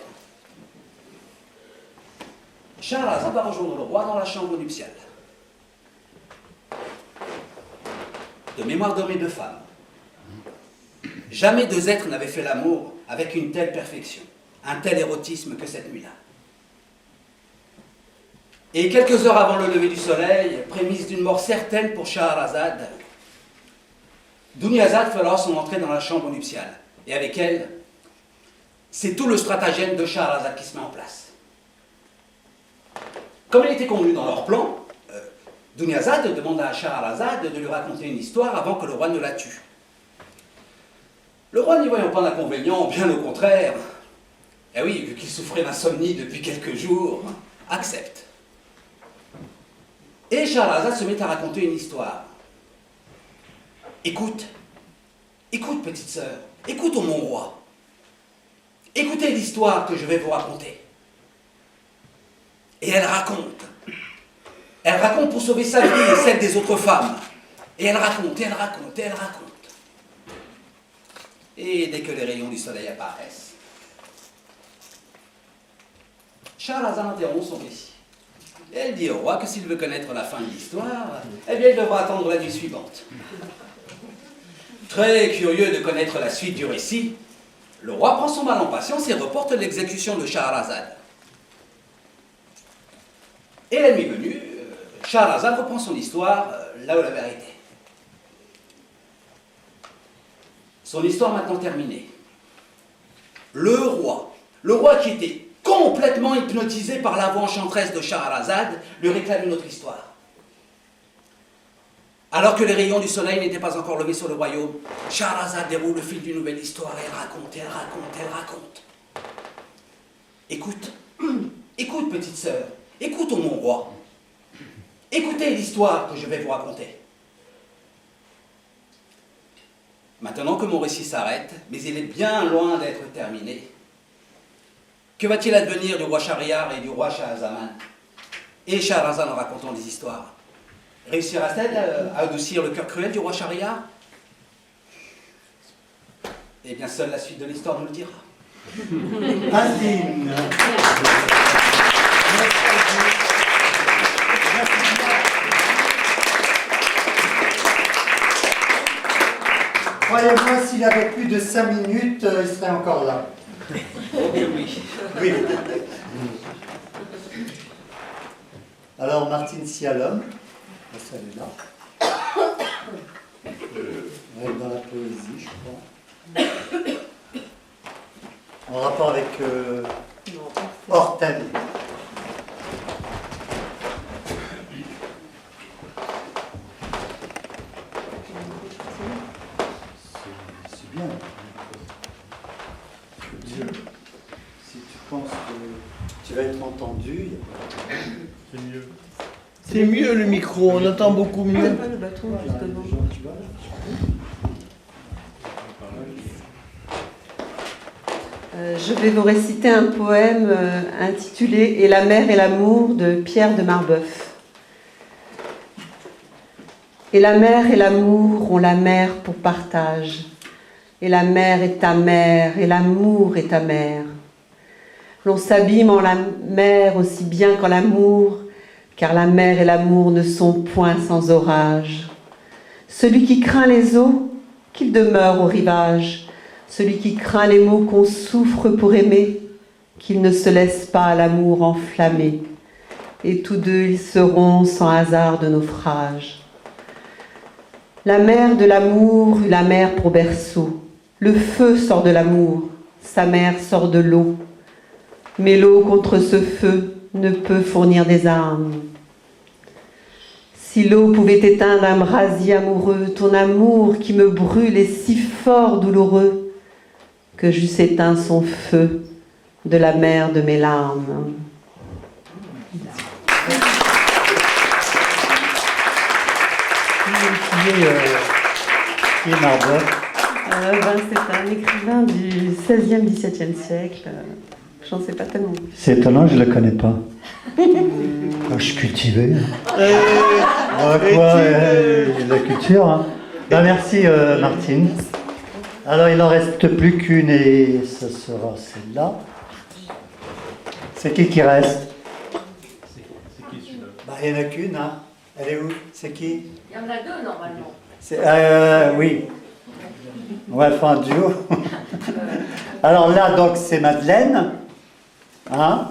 Scheherazade va rejoindre le roi dans la chambre nuptiale. De mémoire d'homme et de femme, jamais deux êtres n'avaient fait l'amour avec une telle perfection, un tel érotisme que cette nuit-là. Et quelques heures avant le lever du soleil, prémisse d'une mort certaine pour Scheherazade, Dunyazad fait alors son entrée dans la chambre nuptiale. Et avec elle, c'est tout le stratagème de Scheherazade qui se met en place. Comme il était convenu dans leur plan, Dunyazad demande à Scheherazade de lui raconter une histoire avant que le roi ne la tue. Le roi, n'y voyant pas d'inconvénient, bien au contraire, eh oui, vu qu'il souffrait d'insomnie depuis quelques jours, accepte. Et Scheherazade se met à raconter une histoire. Écoute, écoute petite sœur, écoute ô mon roi. Écoutez l'histoire que je vais vous raconter. Et elle raconte. Elle raconte pour sauver sa vie et celle des autres femmes. Et elle raconte, et elle raconte, et elle raconte. Et dès que les rayons du soleil apparaissent, Scheherazade interrompt son récit. Et elle dit au roi que s'il veut connaître la fin de l'histoire, eh bien il devra attendre la nuit suivante. Très curieux de connaître la suite du récit, le roi prend son mal en patience et reporte l'exécution de Scheherazade. Et la nuit venue, Scheherazade reprend son histoire là où elle avait été. Son histoire maintenant terminée. Le roi qui était complètement hypnotisé par la voix enchanteresse de Scheherazade, lui réclame une autre histoire. Alors que les rayons du soleil n'étaient pas encore levés sur le royaume, Scheherazade déroule le fil d'une nouvelle histoire et elle raconte, elle raconte, elle raconte. Écoute, écoute petite sœur, écoute ô mon roi. Écoutez l'histoire que je vais vous raconter. Maintenant que mon récit s'arrête, mais il est bien loin d'être terminé, que va-t-il advenir du roi Shahriar et du roi Shahzaman et Scheherazade en racontant des histoires? Réussira-t-elle à adoucir le cœur cruel du roi Shahriar? Eh bien, seule la suite de l'histoire nous le dira. Andine. Croyez-moi, s'il avait plus de 5 minutes, il serait encore là. Oh bien oui. Oui. Alors, Martine Sialom, celle-là. Elle est dans la poésie, je crois. En rapport avec Hortense. C'est bien. Si tu penses que tu vas être entendu, c'est mieux. C'est mieux le micro, on entend beaucoup mieux. Pas le bâton, justement. Je vais vous réciter un poème intitulé « Et la mer et l'amour » de Pierre de Marbeuf. Et la mer et l'amour ont la mer pour partage. Et la mer est ta mère, et l'amour est ta mère. L'on s'abîme en la mer aussi bien qu'en l'amour, car la mer et l'amour ne sont point sans orage. Celui qui craint les eaux, qu'il demeure au rivage. Celui qui craint les maux qu'on souffre pour aimer, qu'il ne se laisse pas à l'amour enflammer. Et tous deux ils seront sans hasard de naufrage. La mer de l'amour eut la mer pour berceau. Le feu sort de l'amour, sa mère sort de l'eau. Mais l'eau contre ce feu ne peut fournir des armes. Si l'eau pouvait éteindre un brasier amoureux, ton amour qui me brûle est si fort douloureux que j'eusse éteint son feu de la mer de mes larmes. Qui est Marbeuf? C'est un écrivain du XVIe, XVIIe siècle. J'en sais pas tellement. C'est étonnant, je ne le connais pas. Je suis cultivé. La culture. Hein. Ben, merci Martine. Alors il n'en reste plus qu'une et ce sera celle-là. C'est qui reste? Il n'y en a qu'une. Hein. Elle est où? C'est qui? Il y en a deux normalement. Oui. On va faire un duo. Alors là, donc, c'est Madeleine. Hein?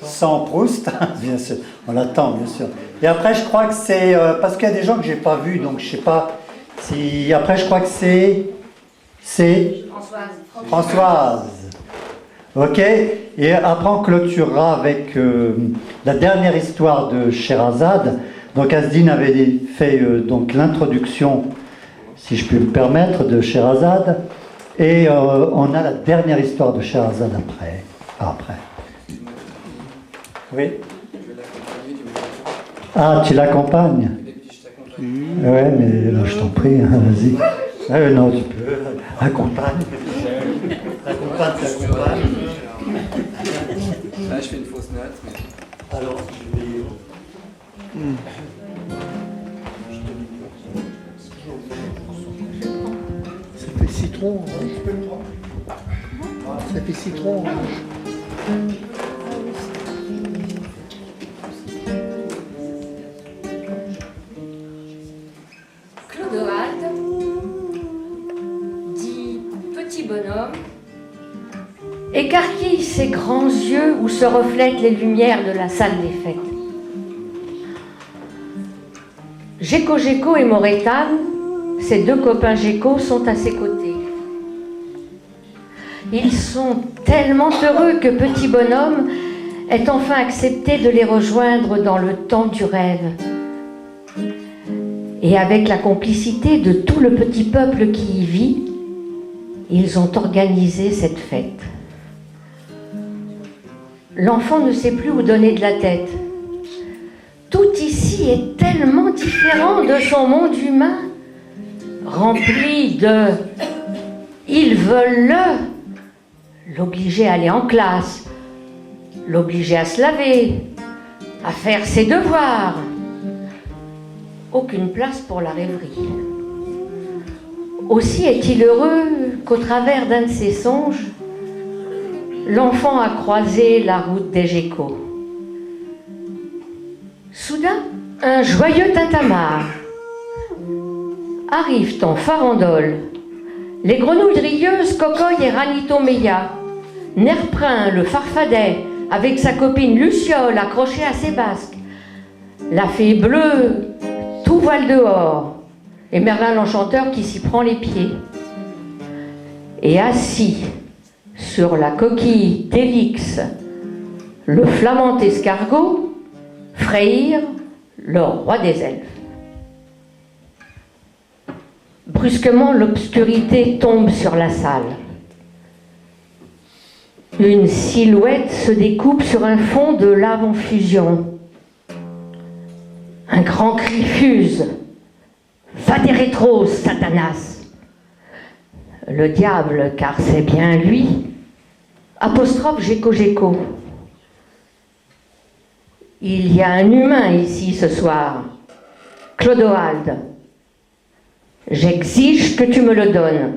Sans Proust, bien sûr. On l'attend, bien sûr. Et après, je crois que c'est... parce qu'il y a des gens que je n'ai pas vus, donc je ne sais pas si... Après, je crois que c'est... Françoise. Ok. Et après, on clôturera avec la dernière histoire de Sherazade. Donc, Asdine avait fait donc l'introduction, si je puis me permettre, de Sherazade. Et on a la dernière histoire de Sherazade après. Oui. Ah, tu l'accompagnes? Ouais, mais là, je t'en prie, hein, vas-y. Non, tu peux. Accompagne. T'accompagnes. Là, je fais une fausse note. Mais... Alors, je vais... Ça fait citron. Hein. Ça fait citron. Hein. Clodoald dit petit bonhomme, écarquille ses grands yeux où se reflètent les lumières de la salle des fêtes. Géco et Morétane, ses deux copains Géco, sont à ses côtés. Ils sont tellement heureux que petit bonhomme ait enfin accepté de les rejoindre dans le temps du rêve. Et avec la complicité de tout le petit peuple qui y vit, ils ont organisé cette fête. L'enfant ne sait plus où donner de la tête. Tout ici est tellement différent de son monde humain, rempli de « ils veulent l'obliger à aller en classe, l'obliger à se laver, à faire ses devoirs. » Aucune place pour la rêverie. Aussi est-il heureux qu'au travers d'un de ses songes, l'enfant a croisé la route des geckos. Soudain, un joyeux tintamarre. Arrivent en farandole les grenouilles rieuses Cocoy et Ranitomeia, Nerprin le farfadet avec sa copine Luciole accrochée à ses basques, la fée bleue tout voile dehors et Merlin l'enchanteur qui s'y prend les pieds. Et assis sur la coquille d'Élix, le flamand escargot, Freyr, le roi des elfes. Brusquement, l'obscurité tombe sur la salle. Une silhouette se découpe sur un fond de lave en fusion. Un grand cri fuse. « Va des rétros, Satanas !» Le diable, car c'est bien lui, apostrophe Géco. Il y a un humain ici ce soir, Clodoald. J'exige que tu me le donnes.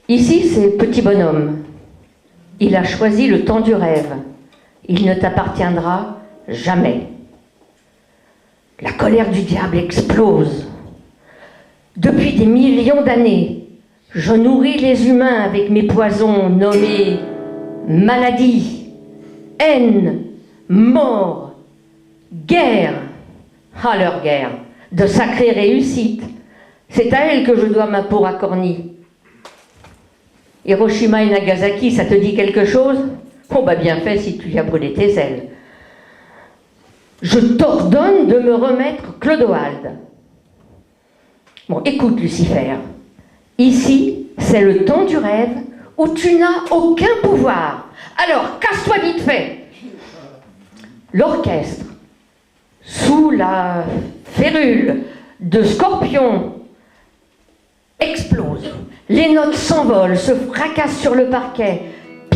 Ici, c'est petit bonhomme. Il a choisi le temps du rêve. Il ne t'appartiendra jamais. La colère du diable explose. Depuis des millions d'années, je nourris les humains avec mes poisons nommés maladie, haine, mort, guerre. Ah, leur guerre, de sacrée réussite. C'est à elle que je dois ma peau racornie. Hiroshima et Nagasaki, ça te dit quelque chose? Oh, bah bien fait si tu y as brûlé tes ailes. Je t'ordonne de me remettre Clodoald. Bon, écoute, Lucifer. Ici, c'est le temps du rêve où tu n'as aucun pouvoir. Alors, casse-toi vite fait. L'orchestre, sous la férule de Scorpion, explose. Les notes s'envolent, se fracassent sur le parquet.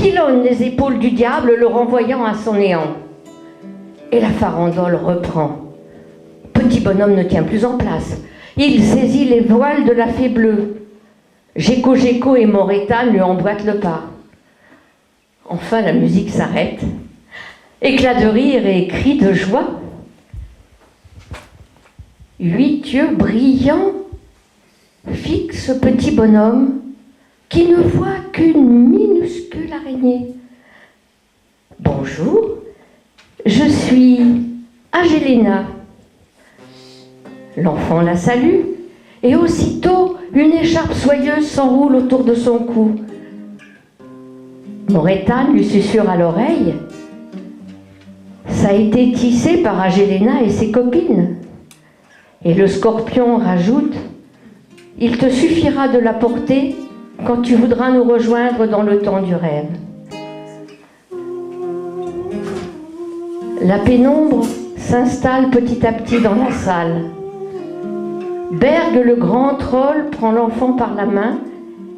pilonne les épaules du diable, le renvoyant à son néant. Et la farandole reprend. Petit bonhomme ne tient plus en place. Il saisit les voiles de la fée bleue. Géco et Morétane lui emboîtent le pas. Enfin, la musique s'arrête. Éclat de rire et cris de joie. 8 yeux brillants fixent ce petit bonhomme qui ne voit qu'une minuscule araignée. Bonjour, je suis Agélina. L'enfant la salue et aussitôt une écharpe soyeuse s'enroule autour de son cou. Morétane lui susurre à l'oreille. Ça a été tissé par Agélina et ses copines. Et le scorpion rajoute, il te suffira de la porter quand tu voudras nous rejoindre dans le temps du rêve. La pénombre s'installe petit à petit dans la salle. Berg, le grand troll, prend l'enfant par la main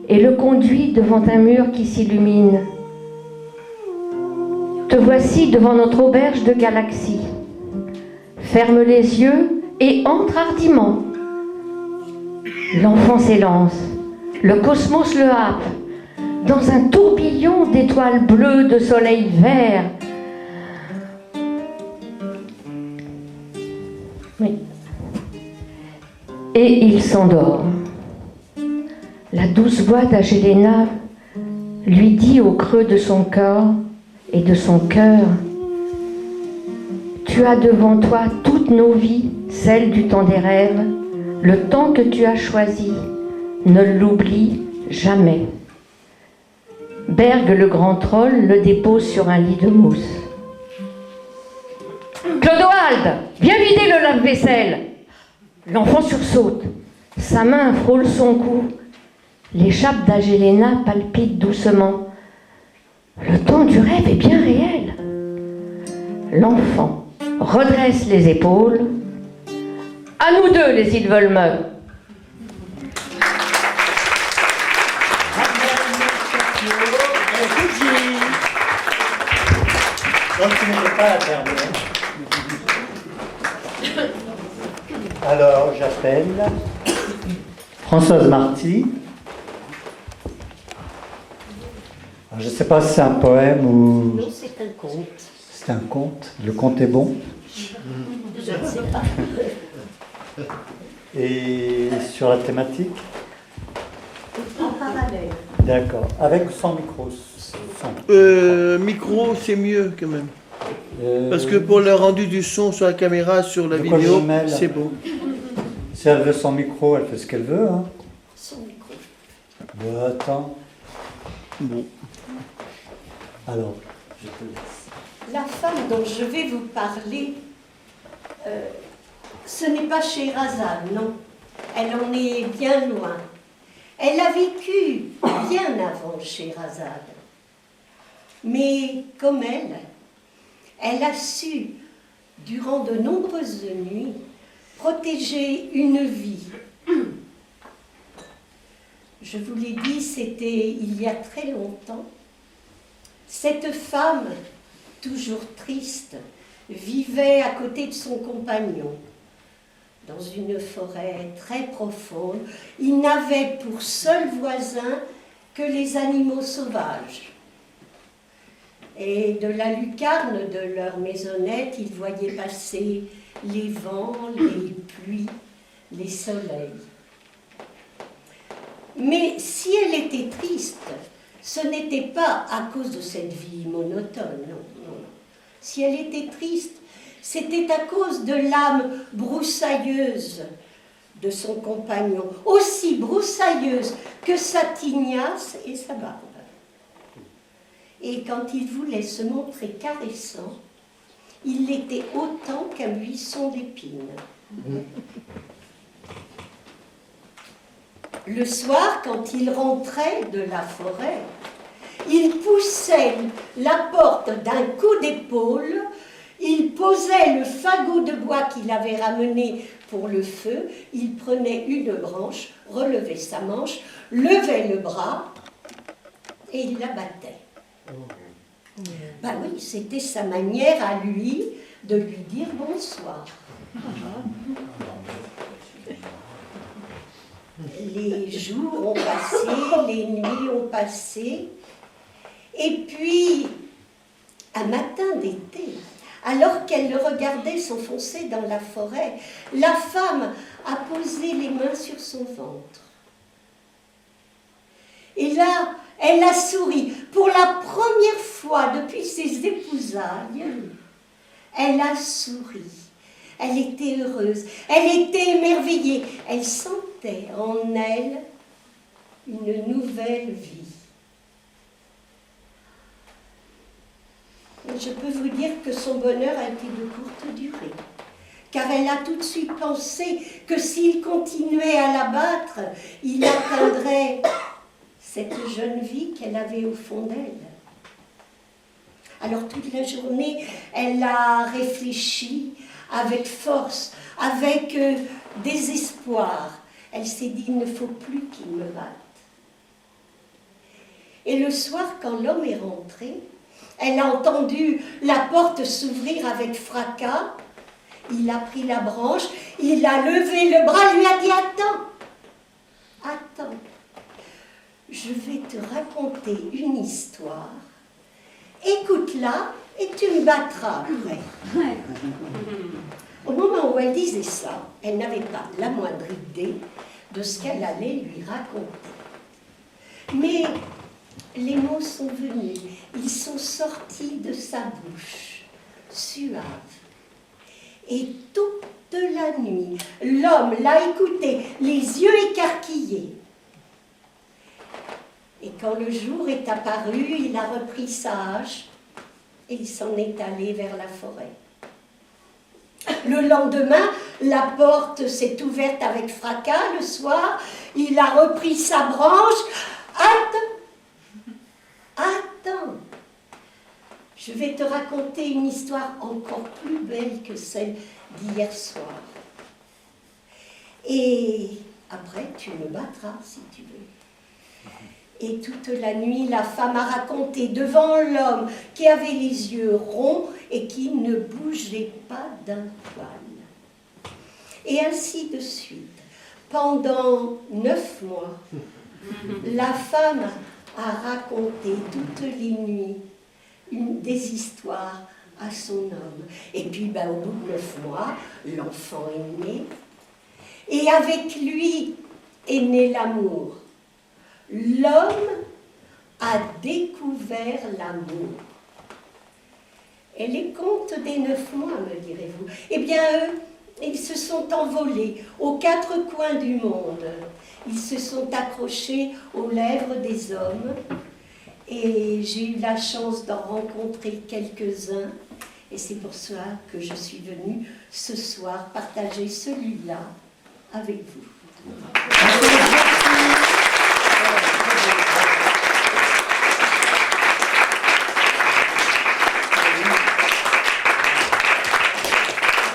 et le conduit devant un mur qui s'illumine. Te voici devant notre auberge de galaxies. Ferme les yeux et entre hardiment. L'enfant s'élance, le cosmos le happe, dans un tourbillon d'étoiles bleues, de soleil vert. Oui. Et il s'endort. La douce voix d'Agélina lui dit au creux de son corps et de son cœur, tu as devant toi toutes nos vies, celles du temps des rêves, le temps que tu as choisi, ne l'oublie jamais. Berg, le grand troll, le dépose sur un lit de mousse. Clodoald, viens vider le lave-vaisselle. L'enfant sursaute, sa main frôle son cou. L'écharpe d'Agélina palpite doucement. Le temps du rêve est bien réel. L'enfant redresse les épaules. À nous deux, les Ilvolme. Donc tu n'étais pas la dernière. Alors j'appelle Françoise Marty. Alors, je ne sais pas si c'est un poème ou... Non, c'est un conte. C'est un conte. Le conte est bon. Je ne sais pas. Et sur la thématique? En parallèle. D'accord. Avec ou sans micro? Sans. Micro, c'est mieux quand même. Parce que pour le rendu du son sur la caméra, sur la vidéo, c'est bon. Si elle veut son micro, elle fait ce qu'elle veut. Hein. Son micro. Bon, attends. Bon. Alors, je te laisse. La femme dont je vais vous parler, ce n'est pas Scheherazade, non. Elle en est bien loin. Elle a vécu bien avant Scheherazade. Mais comme elle a su, durant de nombreuses nuits, protéger une vie. Je vous l'ai dit, c'était il y a très longtemps. Cette femme, toujours triste, vivait à côté de son compagnon, dans une forêt très profonde. Ils n'avaient pour seul voisin que les animaux sauvages. Et de la lucarne de leur maisonnette, ils voyaient passer les vents, les pluies, les soleils. Mais si elle était triste, ce n'était pas à cause de cette vie monotone, non. Si elle était triste, c'était à cause de l'âme broussailleuse de son compagnon, aussi broussailleuse que sa tignasse et sa barbe. Et quand il voulait se montrer caressant, il l'était autant qu'un buisson d'épines. Le soir, quand il rentrait de la forêt, il poussait la porte d'un coup d'épaule, il posait le fagot de bois qu'il avait ramené pour le feu, il prenait une branche, relevait sa manche, levait le bras et il la battait. Bah oui, c'était sa manière à lui de lui dire bonsoir. Les jours ont passé, les nuits ont passé, et puis, un matin d'été, alors qu'elle le regardait s'enfoncer dans la forêt, la femme a posé les mains sur son ventre. Et là, elle a souri. Pour la première fois depuis ses épousailles, elle a souri. Elle était heureuse, elle était émerveillée. Elle sentait en elle une nouvelle vie. Je peux vous dire que son bonheur a été de courte durée, car elle a tout de suite pensé que s'il continuait à l'abattre, il atteindrait cette jeune vie qu'elle avait au fond d'elle. Alors toute la journée, elle a réfléchi avec force, avec désespoir. Elle s'est dit, il ne faut plus qu'il me batte. Et le soir, quand l'homme est rentré, elle a entendu la porte s'ouvrir avec fracas. Il a pris la branche, il a levé le bras, lui a dit, attends, je vais te raconter une histoire. Écoute-la et tu me battras après. Au moment où elle disait ça, elle n'avait pas la moindre idée de ce qu'elle allait lui raconter. Mais les mots sont venus, ils sont sortis de sa bouche, suaves. Et toute la nuit, l'homme l'a écouté, les yeux écarquillés. Et quand le jour est apparu, il a repris sa hache et il s'en est allé vers la forêt. Le lendemain, la porte s'est ouverte avec fracas. Le soir, il a repris sa branche. Attends, je vais te raconter une histoire encore plus belle que celle d'hier soir. Et après, tu me battras si tu veux. Et toute la nuit, la femme a raconté devant l'homme qui avait les yeux ronds et qui ne bougeait pas d'un poil. Et ainsi de suite. Pendant 9 mois, la femme a raconté toutes les nuits des histoires à son homme. Et puis, au bout de 9 mois, l'enfant est né. Et avec lui est né l'amour. L'homme a découvert l'amour. Et les contes des 9 mois, me direz-vous, eh bien, eux, ils se sont envolés aux 4 coins du monde. Ils se sont accrochés aux lèvres des hommes. Et j'ai eu la chance d'en rencontrer quelques-uns. Et c'est pour ça que je suis venue ce soir partager celui-là avec vous.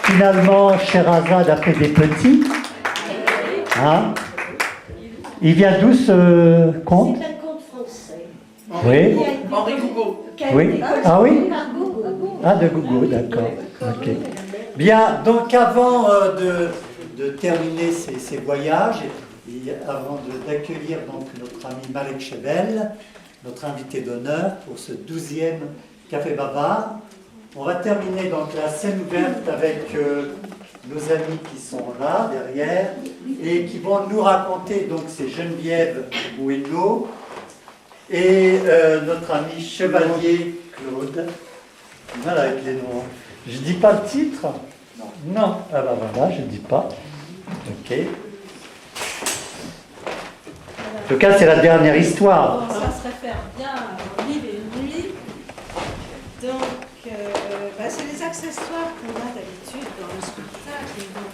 Finalement, Scheherazade a fait des petits. Hein? Il vient d'où ce conte? C'est un conte français. Oui. Henri Gougaud. Oui. Ah oui? Ah, de Gougaud, d'accord. Ok. Bien, donc avant de terminer ces voyages, et avant d'accueillir donc notre ami Marek Chevel, notre invité d'honneur pour ce 12e Café Bavard, on va terminer donc la scène ouverte avec nos amis qui sont là, derrière, et qui vont nous raconter, donc c'est Geneviève Bouello et notre ami Chevalier Claude. Voilà avec les noms. Je dis pas le titre? Non. Ah ben voilà, je dis pas. Ok. En tout cas, c'est la dernière histoire. Bon, ça se réfère bien à Mille et une nuits. Donc, c'est les accessoires qu'on a d'habitude dans le spectacle dont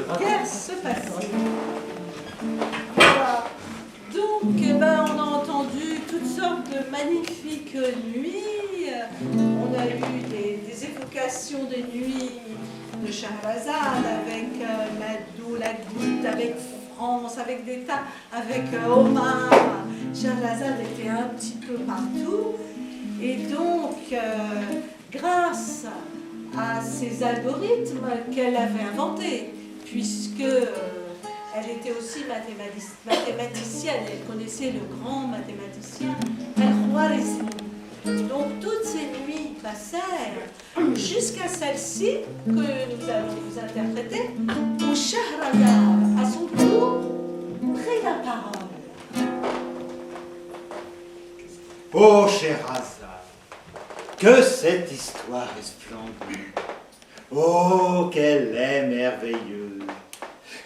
on peut se passer. Voilà. Donc, on a entendu toutes sortes de magnifiques nuits. On a eu des évocations des nuits de Scheherazade avec Madou, la Goutte, avec France, avec avec Omar. Scheherazade était un petit peu partout. Et donc, grâce à ces algorithmes qu'elle avait inventés, puisque elle était aussi mathématicienne, elle connaissait le grand mathématicien Al-Khwarizmi. Donc toutes ces nuits passèrent jusqu'à celle-ci que nous allons vous interpréter, où Shahrazad, à son tour, prit la parole. Oh, Sherazade, que cette histoire est splendide. Oh, qu'elle est merveilleuse.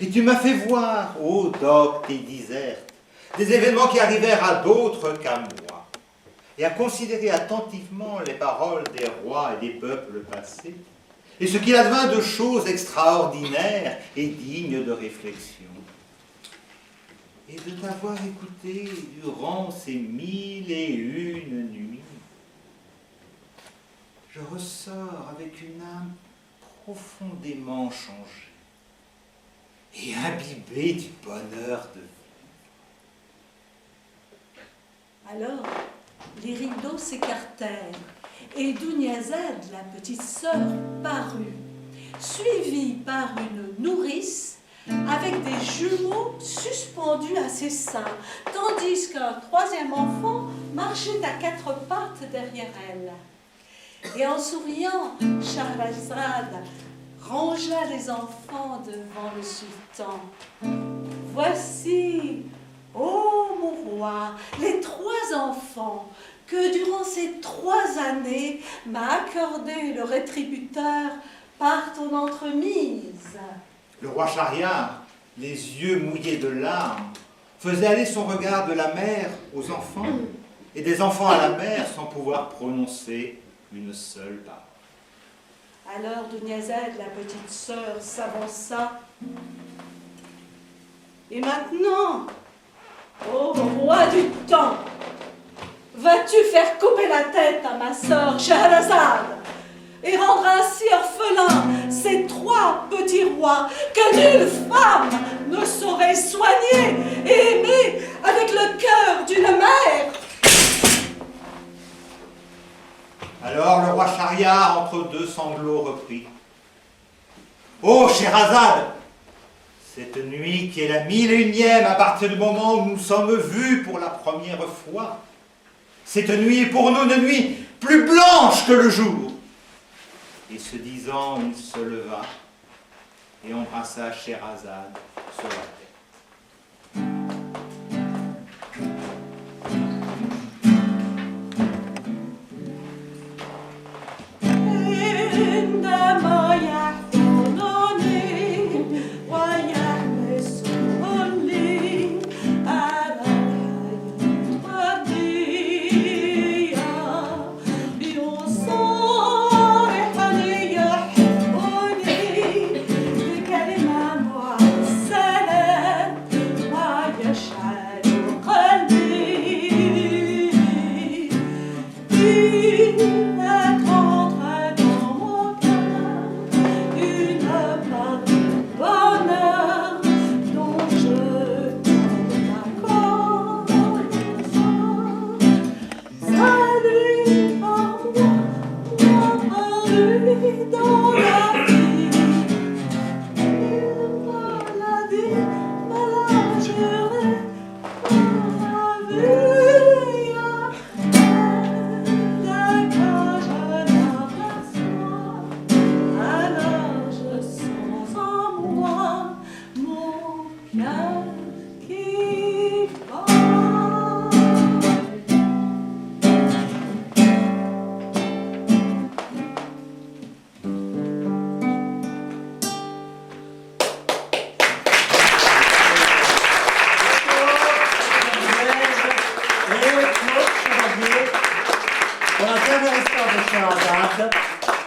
Et tu m'as fait voir, ô docte et diserte, des événements qui arrivèrent à d'autres qu'à moi, et à considérer attentivement les paroles des rois et des peuples passés, et ce qu'il advint de choses extraordinaires et dignes de réflexion. Et de t'avoir écouté durant ces 1001 nuits, je ressors avec une âme profondément changée et imbibée du bonheur de vie. Alors, les rideaux s'écartèrent et Dunyazad, la petite sœur, parut, suivie par une nourrice avec des jumeaux suspendus à ses seins, tandis qu'un troisième enfant marchait à quatre pattes derrière elle. Et en souriant, Shahrazad rangea les enfants devant le sultan. Voici, ô mon roi, les 3 enfants que durant ces 3 années m'a accordé le rétributeur par ton entremise. Le roi Shahriar, les yeux mouillés de larmes, faisait aller son regard de la mère aux enfants et des enfants à la mère sans pouvoir prononcer une seule parole. Alors Dunyazad, la petite sœur, s'avança. Et maintenant, ô roi du temps, vas-tu faire couper la tête à ma sœur Shahrazad et rendre ainsi orphelins ces 3 petits rois que nulle femme ne saurait soigner et aimer avec le cœur d'une mère? Alors le roi Shahriar, entre 2 sanglots, reprit. Ô Sherazade, cette nuit qui est la 1001e à partir du moment où nous sommes vus pour la première fois, cette nuit est pour nous une nuit plus blanche que le jour. Et ce disant, il se leva et embrassa Sherazade sur la tête.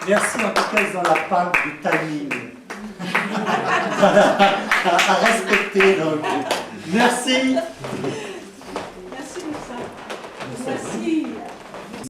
Merci en tout cas dans la part du timing. à respecter donc. Merci.